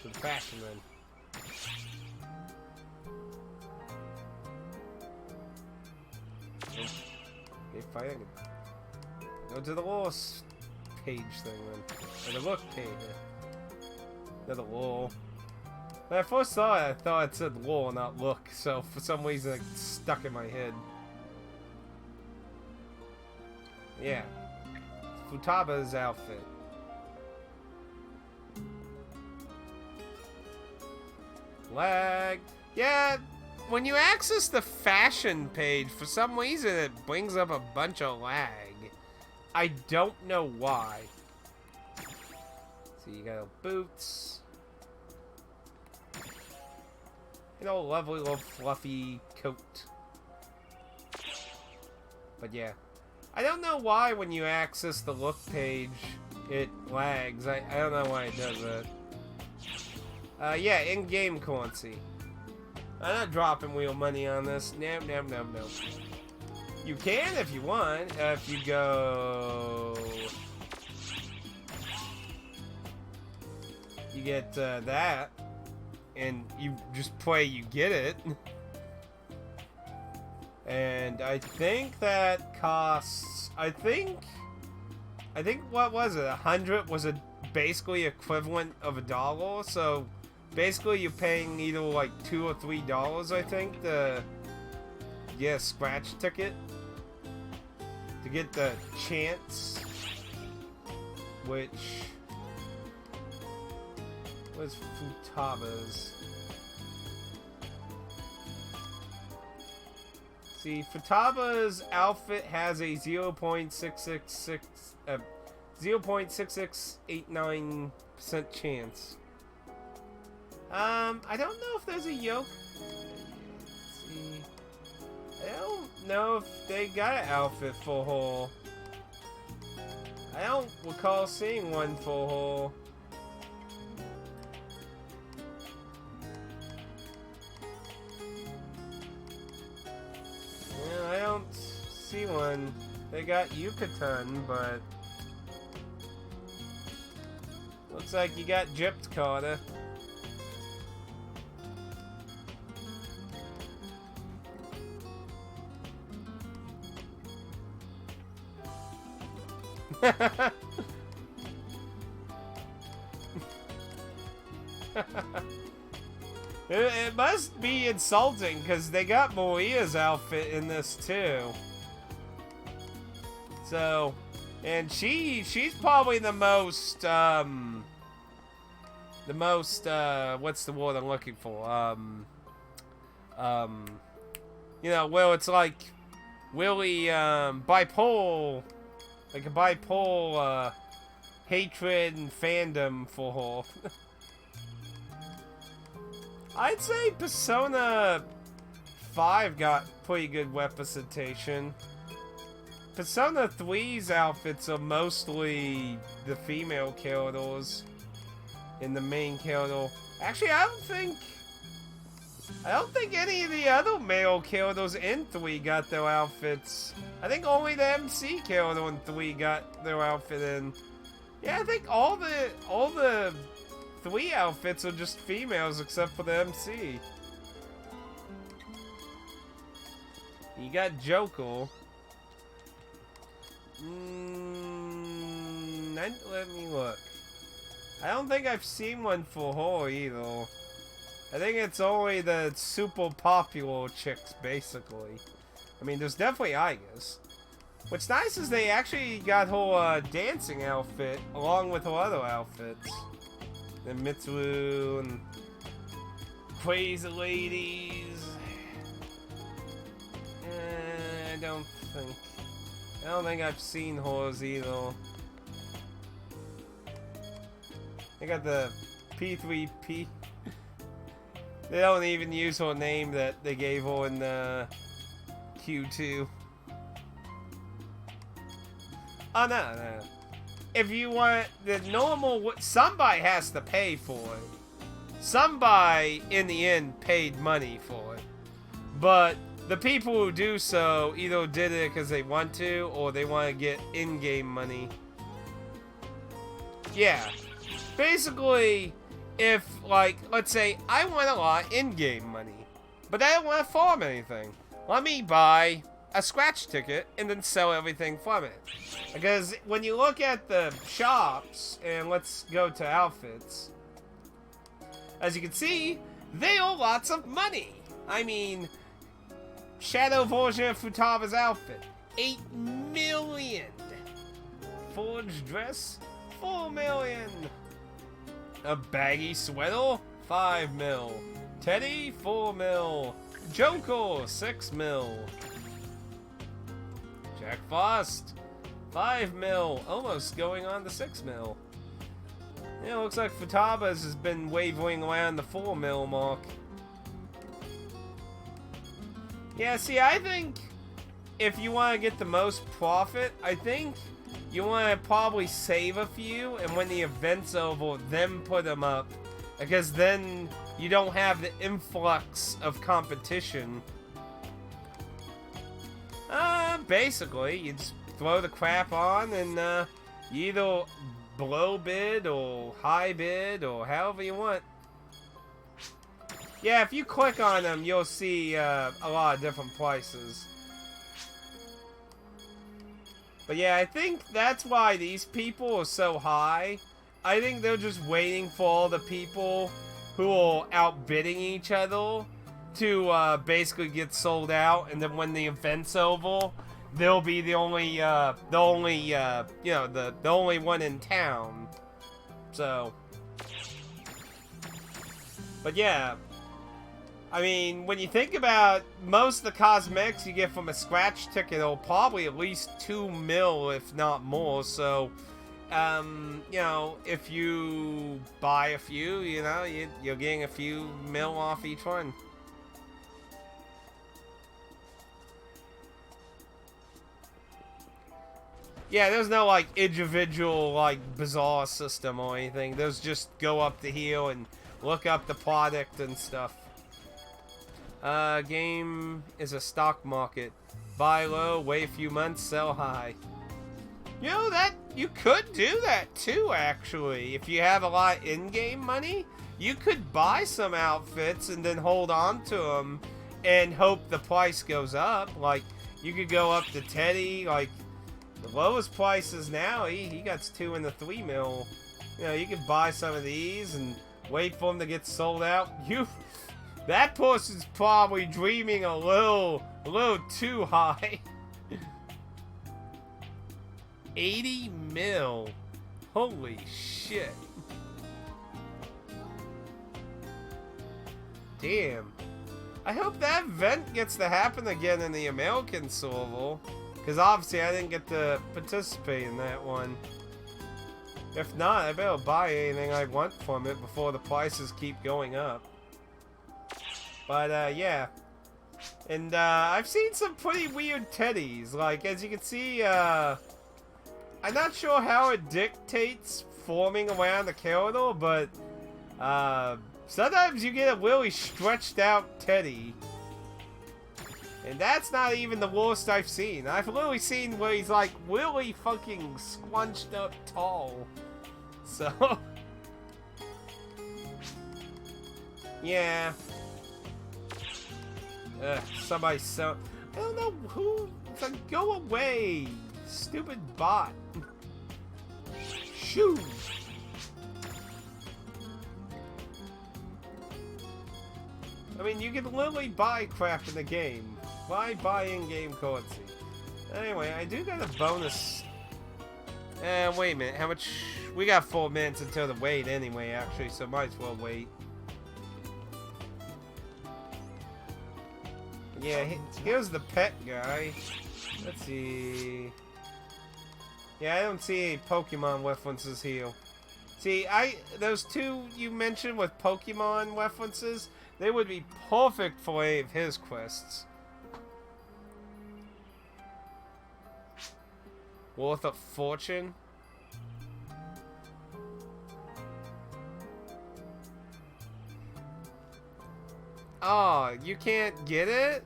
to the fashion then. Okay, fighting. Go to the lost page thing then. Or the look page. Another wall. When I first saw it, I thought it said wall, not look, so for some reason it stuck in my head. Yeah. Futaba's outfit. Lag. Yeah, when you access the fashion page, for some reason it brings up a bunch of lag. I don't know why. So you got boots. You know, lovely little fluffy coat. But yeah. I don't know why when you access the look page, it lags. I don't know why it does that. Yeah, in-game currency. I'm not dropping wheel money on this. Nope. You can if you want. If you go... You get that. And you just play, you get it. And I think that costs... I think what was it? 100 was basically equivalent of $1. So basically you're paying either like $2 or $3, I think, to get a scratch ticket. To get the chance. Which was Futaba's. See, Futaba's outfit has a 0.6689% chance. I don't know if there's a yoke. Let's see. I don't know if they got an outfit full haul. I don't recall seeing one full haul. Yeah, I don't see one. They got Yucatan, but looks like you got gypped, Carter. It must be insulting because they got Maria's outfit in this too. So, and she's probably the most what's the word I'm looking for? You know, well, it's like really bipolar, like a bipolar hatred and fandom for her. I'd say Persona 5 got pretty good representation. Persona 3's outfits are mostly the female characters in the main character. Actually, I don't think any of the other male characters in 3 got their outfits. I think only the MC character in 3 got their outfit in. Yeah, I think all the 3 outfits are just females except for the MC. You got Joker. Let me look. I don't think I've seen one for her either. I think it's only the super popular chicks, basically. I mean, there's definitely Igus. What's nice is they actually got her dancing outfit along with her other outfits. The Mitsuru and Crazy Ladies. I don't think I've seen hers either. They got the P3P. They don't even use her name that they gave her in the Q2. Oh, no. If you want the normal, somebody has to pay for it. Somebody, in the end, paid money for it. But the people who do so either did it because they want to, or they want to get in-game money. Yeah. Basically, if, like, let's say, I want a lot in-game money, but I don't want to farm anything. Let me buy a scratch ticket and then sell everything from it. Because when you look at the shops, and let's go to outfits, as you can see, they owe lots of money. I mean, shadow version of Futaba's outfit, 8 million. forged dress, 4 million. A baggy sweater, 5 mil. Teddy, 4 mil. Joker, 6 mil. Jack Frost, 5 mil. Almost going on to 6 mil. Yeah, looks like Futabas has been wavering around the 4 mil mark. Yeah, see, I think if you want to get the most profit, I think you want to probably save a few, and when the event's over, then put them up. Because then you don't have the influx of competition. Basically, you just throw the crap on, and you either below bid or high bid or however you want. Yeah, if you click on them, you'll see a lot of different prices. But yeah, I think that's why these people are so high. I think they're just waiting for all the people who are outbidding each other to basically get sold out, and then when the event's over, they'll be the only one in town. So, but yeah, I mean, when you think about most of the cosmetics you get from a scratch ticket, are probably at least 2 mil, if not more. So, you know, if you buy a few, you know, you're getting a few mil off each one. Yeah, there's no, like, individual, like, bazaar system or anything. There's just go up the hill and look up the product and stuff. Game is a stock market. Buy low, wait a few months, sell high. You know, that, you could do that too, actually. If you have a lot of in-game money, you could buy some outfits and then hold on to them and hope the price goes up. Like, you could go up to Teddy, like, the lowest prices now, he got 2 in the 3 mil. You know, you could buy some of these and wait for them to get sold out. That person's probably dreaming a little too high. 80 mil. Holy shit. Damn. I hope that event gets to happen again in the American server. Because obviously I didn't get to participate in that one. If not, I better buy anything I want from it before the prices keep going up. But yeah. And I've seen some pretty weird teddies. Like, as you can see, I'm not sure how it dictates forming around the corridor, but sometimes you get a really stretched out teddy. And that's not even the worst I've seen. I've literally seen where he's like really fucking squunched up tall. So, yeah. Somebody so I don't know who. It's like, go away, stupid bot. Shoo. I mean, you can literally buy crap in the game. Why buy in-game currency? Anyway, I do got a bonus. Wait a minute. How much? We got 4 minutes until the wait anyway, actually, so might as well wait. Yeah, here's the pet guy. Let's see. Yeah, I don't see any Pokemon references here. See, those 2 you mentioned with Pokemon references, they would be perfect for any of his quests. Worth a fortune? Oh, you can't get it?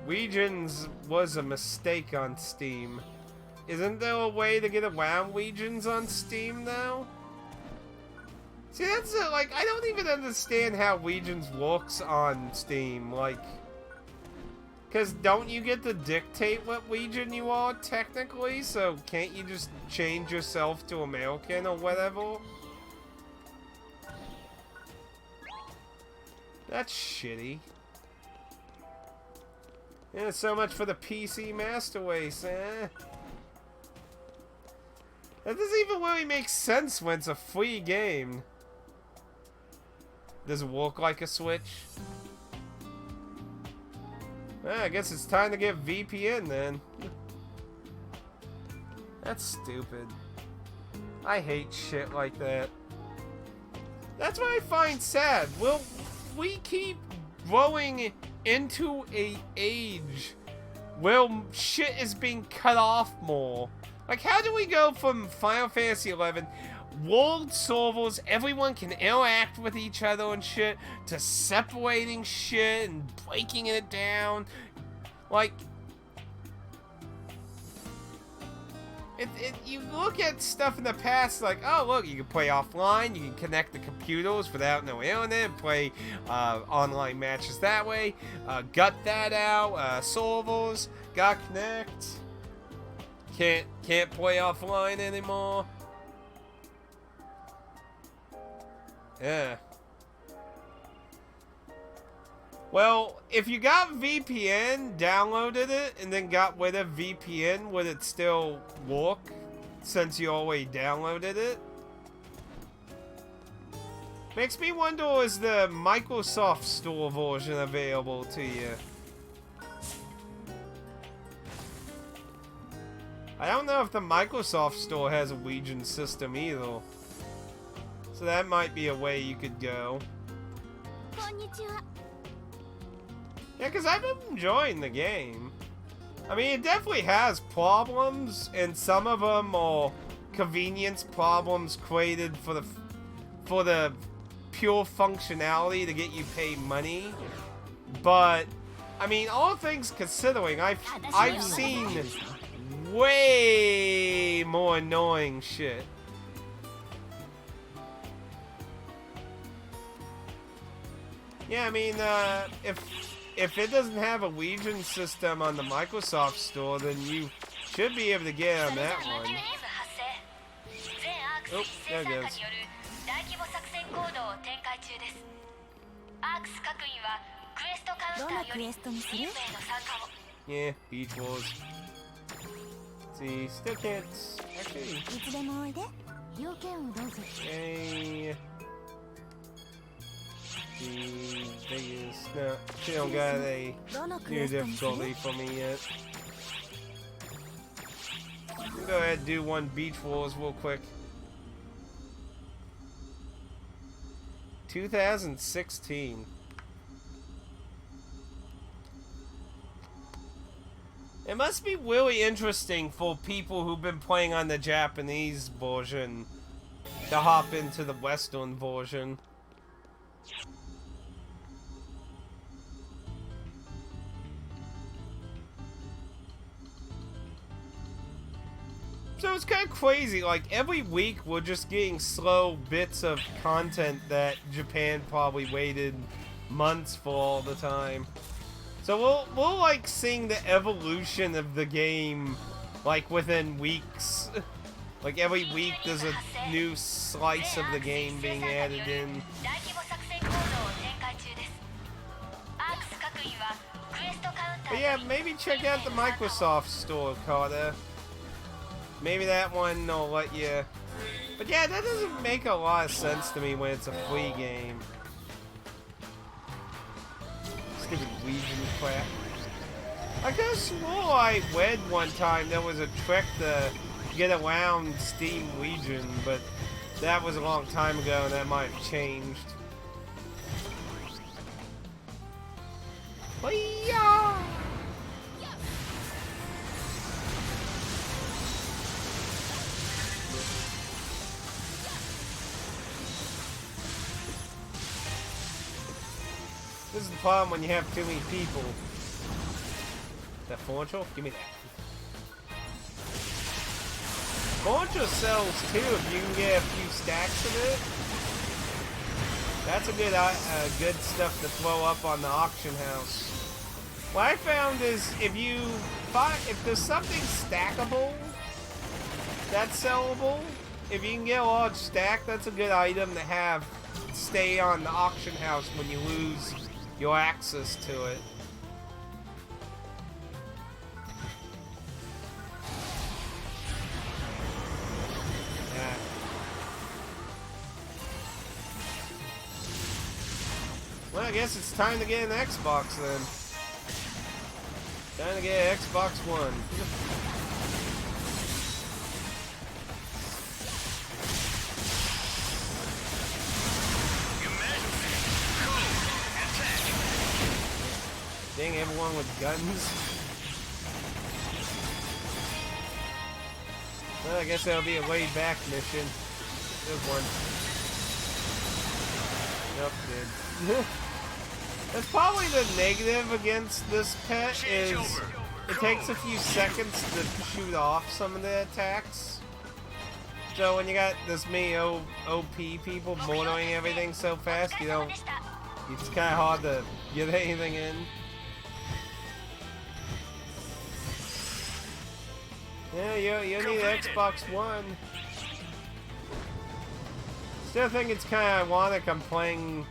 Weegens was a mistake on Steam. Isn't there a way to get around Weegens on Steam, though? See, that's like, I don't even understand how Weegens works on Steam, like... Because don't you get to dictate what Weegen you are, technically? So can't you just change yourself to American or whatever? That's shitty. Yeah, so much for the PC Master Race, eh? That doesn't even really make sense when it's a free game. Does it work like a Switch? Well, I guess it's time to get VPN then. That's stupid. I hate shit like that. That's what I find sad. We keep growing into a age where shit is being cut off more. Like, how do we go from Final Fantasy XI, world servers, everyone can interact with each other and shit, to separating shit and breaking it down? Like, you look at stuff in the past, like, oh, look, you can play offline, you can connect the computers without no internet, play online matches that way, gut that out, servers, got connect, can't play offline anymore. Yeah. Well, if you got VPN, downloaded it, and then got rid of VPN, would it still work since you already downloaded it? Makes me wonder, is the Microsoft Store version available to you? I don't know if the Microsoft Store has a Legion system either. So that might be a way you could go. Yeah, because I've been enjoying the game. I mean, it definitely has problems, and some of them are convenience problems created for the pure functionality to get you paid money. But I mean, all things considering, I've seen way more annoying shit. Yeah, I mean, if it doesn't have a Legion system on the Microsoft Store, then you should be able to get on that one. Oh, there it goes. Yeah, Beach Wars. See, still can't. Actually. Hey. Vegas. No, she don't got a new difficulty for me yet. Go ahead and do one Beach Wars real quick. 2016. It must be really interesting for people who've been playing on the Japanese version to hop into the Western version. So it's kind of crazy, like every week we're just getting slow bits of content that Japan probably waited months for all the time. So we're like seeing the evolution of the game like within weeks. Like every week there's a new slice of the game being added in. But yeah, maybe check out the Microsoft Store, Carter. Maybe that one will let you... But yeah, that doesn't make a lot of sense to me when it's a free game. Stupid Legion crap. I could have swore I read one time there was a trick to get around Steam Legion, but that was a long time ago and that might have changed. Hi-ya! This is the problem when you have too many people. That Fortune? Give me that. Fortune sells too if you can get a few stacks of it. That's a good stuff to throw up on the auction house. What I found is if there's something stackable that's sellable, if you can get a large stack, that's a good item to have stay on the auction house when you lose your access to it. I guess it's time to get an Xbox then. Time to get an Xbox One. Dang, everyone with guns. Well, I guess that'll be a laid back mission. Good one. Nope, good. That's probably the negative against this pet is it takes a few seconds to shoot off some of the attacks. So when you got this many OP people mortaring everything so fast, you don't. It's kind of hard to get anything in. Yeah, you need an Xbox One. Still think it's kind of ironic I'm playing...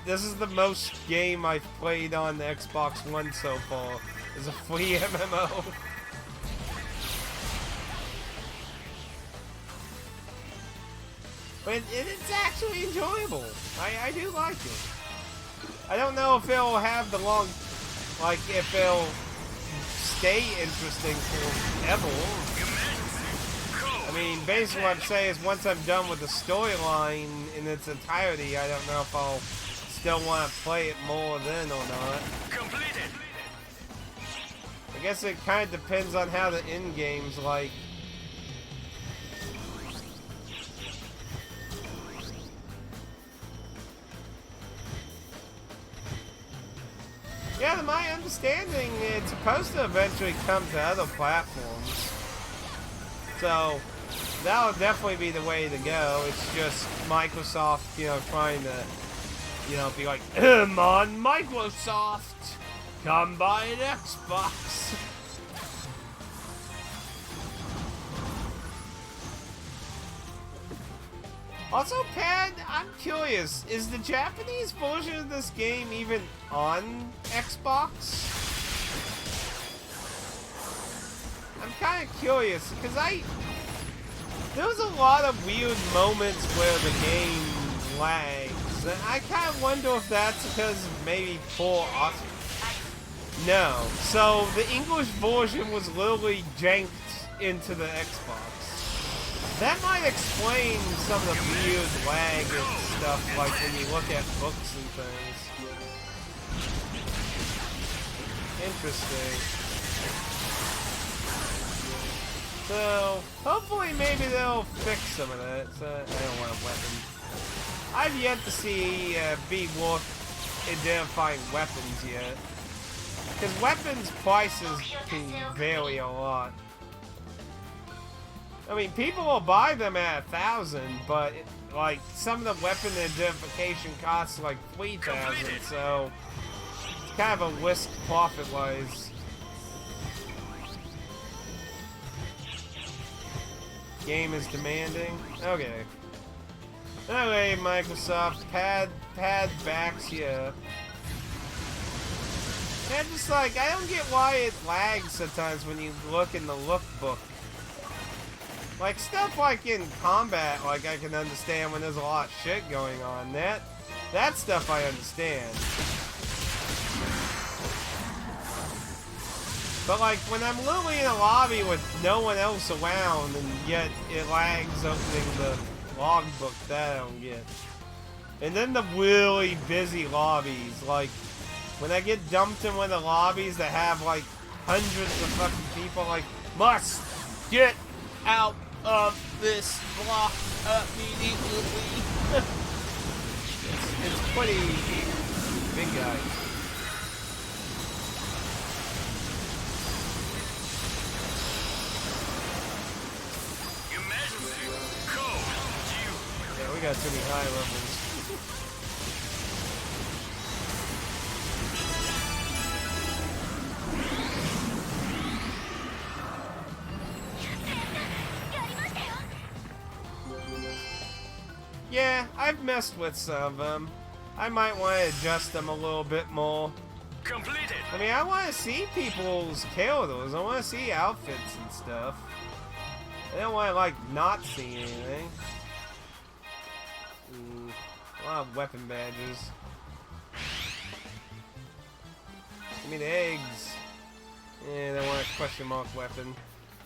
This is the most game I've played on the Xbox One so far. Is a free MMO. But it's actually enjoyable. I do like it. I don't know if it'll have the long... Like, if it'll... stay interesting forever. I mean, basically what I'm saying is once I'm done with the storyline in its entirety, I don't know if I'll still want to play it more then or not. Completed. I guess it kind of depends on how the end game's like. Yeah, to my understanding, it's supposed to eventually come to other platforms. So, that'll definitely be the way to go. It's just Microsoft, you know, trying to, you know, be like, come on, Microsoft! Come buy an Xbox! Also, Pad, I'm curious, is the Japanese version of this game even on Xbox? I'm kind of curious, because there was a lot of weird moments where the game lags, and I kind of wonder if that's because maybe poor us. No, so the English version was literally janked into the Xbox. That might explain some of the weird lag and stuff, like when you look at books and things. Interesting. So, hopefully maybe they'll fix some of that. So, I don't want a weapon. I've yet to see be worth identifying weapons yet. Because weapons prices can vary a lot. I mean, people will buy them at 1,000, but like some of the weapon identification costs like 3,000, so it's kind of a risk profit-wise. Game is demanding. Okay. Anyway, Microsoft, Pad backs you up. And just like, I don't get why it lags sometimes when you look in the lookbook. Like, stuff like in combat, like, I can understand when there's a lot of shit going on. That stuff I understand. But, like, when I'm literally in a lobby with no one else around, and yet it lags opening the logbook, that I don't get. And then the really busy lobbies, like, when I get dumped in one of the lobbies that have, like, hundreds of fucking people, like, must get out of this block immediately. it's pretty big, guys. Emergency code due. Yeah, we got too many high levels. Yeah, I've messed with some of them. I might want to adjust them a little bit more. Completed. I mean, I want to see people's characters. I want to see outfits and stuff. I don't want to, like, not see anything. A lot of weapon badges. Give me the eggs. And I want a question mark weapon.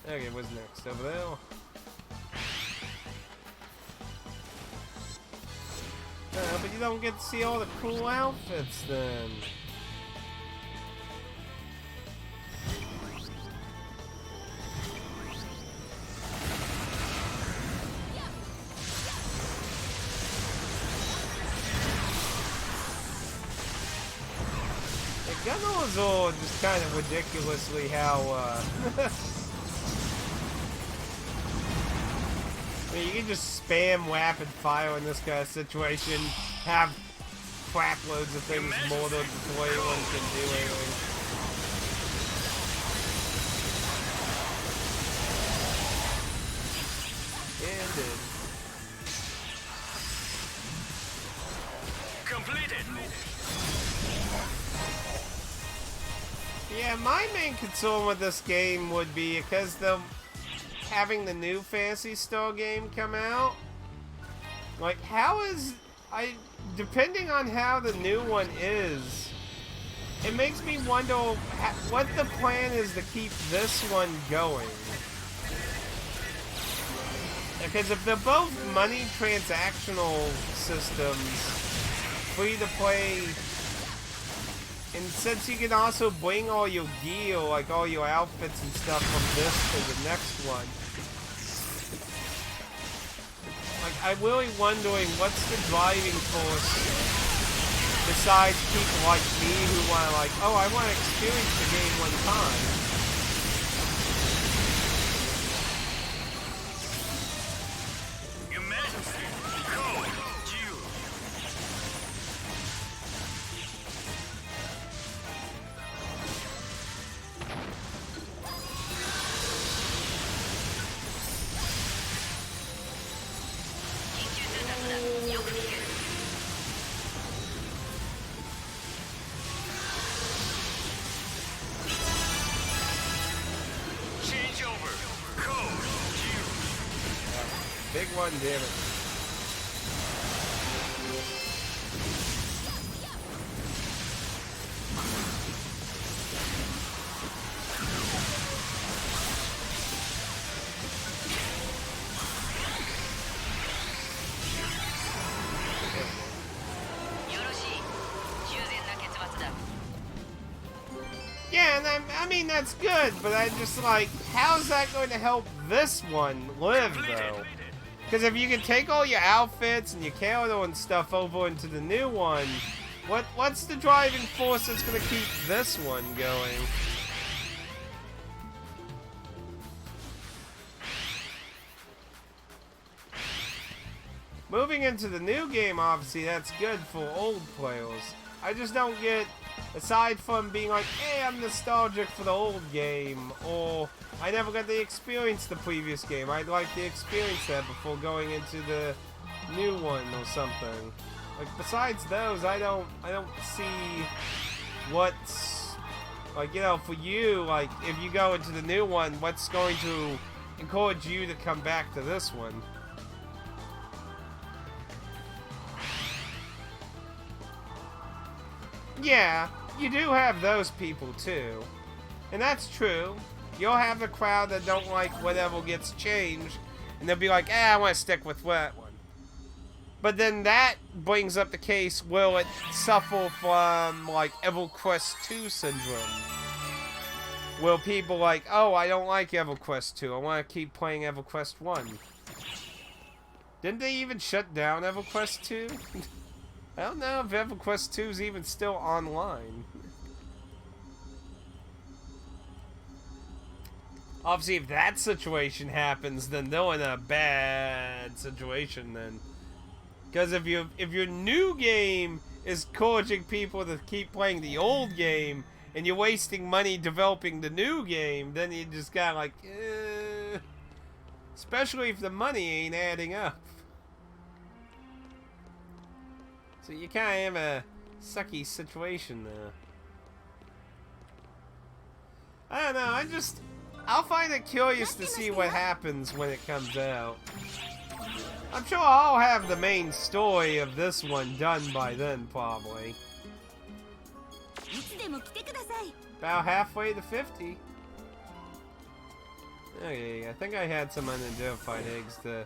Okay, what's next? Over there? But you don't get to see all the cool outfits then. Gunno's all just kind of ridiculously how, I mean, you can just spam rapid fire in this kind of situation, have crap loads of things molded before anyone can do anything. And Completed. yeah, my main concern with this game would be because having the new Phantasy Star game come out. Like, how is depending on how the new one is, it makes me wonder what the plan is to keep this one going. Because if they're both money transactional systems, free to play. And since you can also bring all your gear, like all your outfits and stuff from this to the next one, like, I'm really wondering what's the driving force besides people like me who want to, like, oh, I want to experience the game one time. Your Majesty, code due. Change over. Code due. Big one, damn it. Yeah, and I mean, that's good, but I just, like, how's that going to help this one live, though? Because if you can take all your outfits and your character and stuff over into the new one, what's the driving force that's going to keep this one going? Moving into the new game, obviously, that's good for old players. I just don't get, aside from being like, hey, I'm nostalgic for the old game, or I never got to experience the previous game. I'd like to experience that before going into the new one or something. Like, besides those, I don't see what's, like, you know, for you, like, if you go into the new one, what's going to encourage you to come back to this one? Yeah, you do have those people too. And that's true. You'll have the crowd that don't like whatever gets changed, and they'll be like, I want to stick with that one. But then that brings up the case, will it suffer from, like, EverQuest 2 syndrome? Will people like, oh, I don't like EverQuest 2, I want to keep playing EverQuest 1. Didn't they even shut down EverQuest 2? I don't know if EverQuest 2 is even still online. Obviously, if that situation happens, then they're in a bad situation then. Because if your new game is encouraging people to keep playing the old game, and you're wasting money developing the new game, then you just got like, especially if the money ain't adding up. So you kind of have a sucky situation there. I don't know, I'll find it curious to see what happens when it comes out. I'm sure I'll have the main story of this one done by then, probably. でも来てください。 About halfway to 50. Okay, I think I had some unidentified eggs to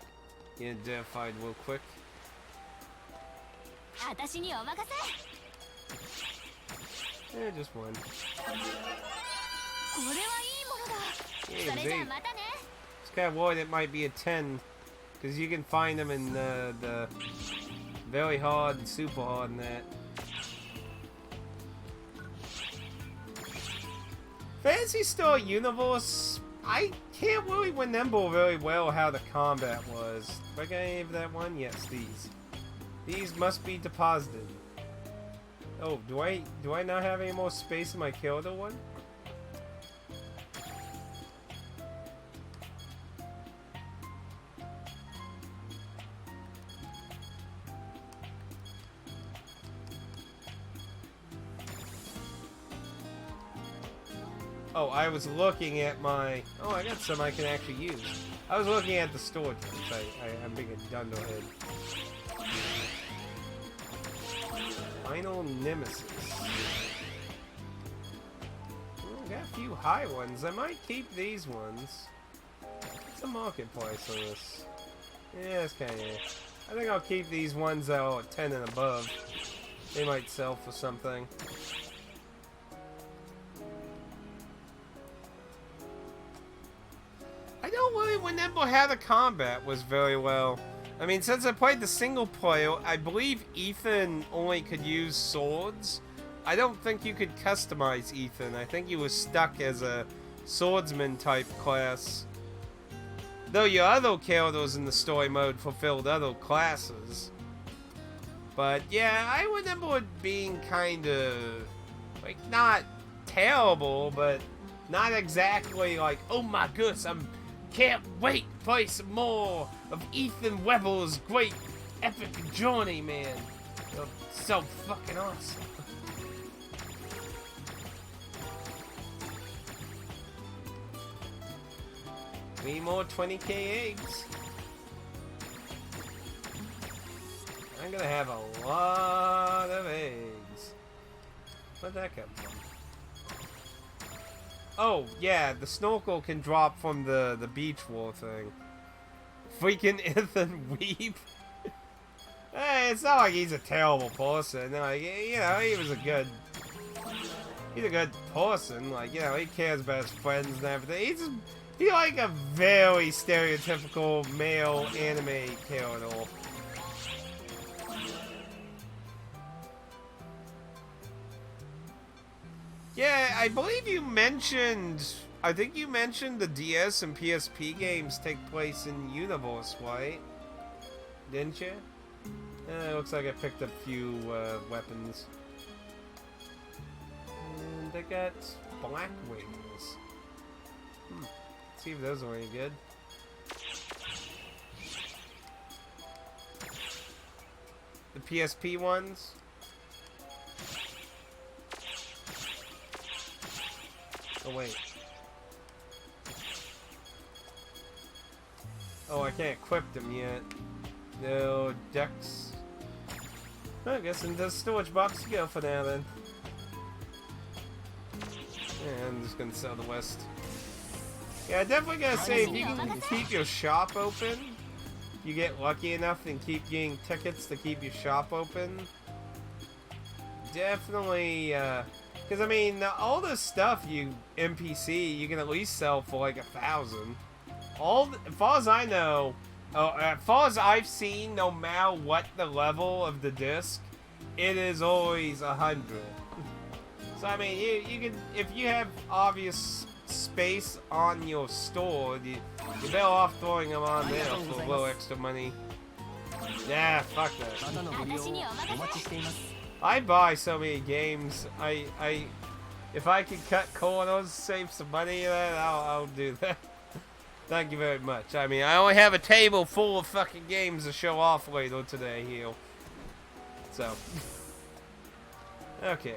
get identified real quick. 私にお任せ。 Yeah, just one. これはいいものだ。 Yeah, それじゃあ they- またね。 Just kind of worried it might be a 10, because you can find them in the very hard and super hard and that. Phantasy Star Universe, I can't really remember very well how the combat was. If I got any of that one? Yes, these. These must be deposited. Oh, do I not have any more space in my Kyoto one? Oh, I was looking at my... Oh, I got some I can actually use. I was looking at the storage. I'm being a dunderhead. Final Nemesis. Oh, got a few high ones. I might keep these ones. What's the marketplace on this? Yeah, it's kind of... I think I'll keep these ones that are 10 and above. They might sell for something. I don't really remember how the combat was very well. I mean, since I played the single player, I believe Ethan only could use swords. I don't think you could customize Ethan. I think he was stuck as a swordsman type class. Though your other characters in the story mode fulfilled other classes. But yeah, I remember it being kind of, like, not terrible, but not exactly like, oh my goodness, can't wait to play some more of Ethan Webble's great epic journey, man. You're so fucking awesome. Three more 20k eggs. I'm gonna have a lot of eggs. Where'd that come from? Oh, yeah, the snorkel can drop from the beach wall thing. Freaking Ethan Weep. Hey, it's not like he's a terrible person. Like, you know, he's a good person. Like, you know, he cares about his friends and everything. He's like a very stereotypical male anime character. Yeah, I believe you mentioned... I think you mentioned the DS and PSP games take place in Universe, right? Didn't you? It looks like I picked up a few weapons. And they got black wings. Let's see if those are any good. The PSP ones? Oh, wait. Oh, I can't equip them yet. No, Dex. I guess into the storage box you go for now, then. Yeah, I'm just gonna sell the West. Yeah, I definitely gotta say, if you can keep your shop open, you get lucky enough and keep getting tickets to keep your shop open. Definitely, because I mean, all this stuff NPC, you can at least sell for like 1,000. As far as I know, as far as I've seen, no matter what the level of the disc, it is always 100. So I mean, you can, if you have obvious space on your store, you're better off throwing them on there for a little extra money. Yeah, fuck that. I buy so many games. If I can cut corners, save some money, then I'll do that. Thank you very much. I mean, I only have a table full of fucking games to show off later today here. So, okay.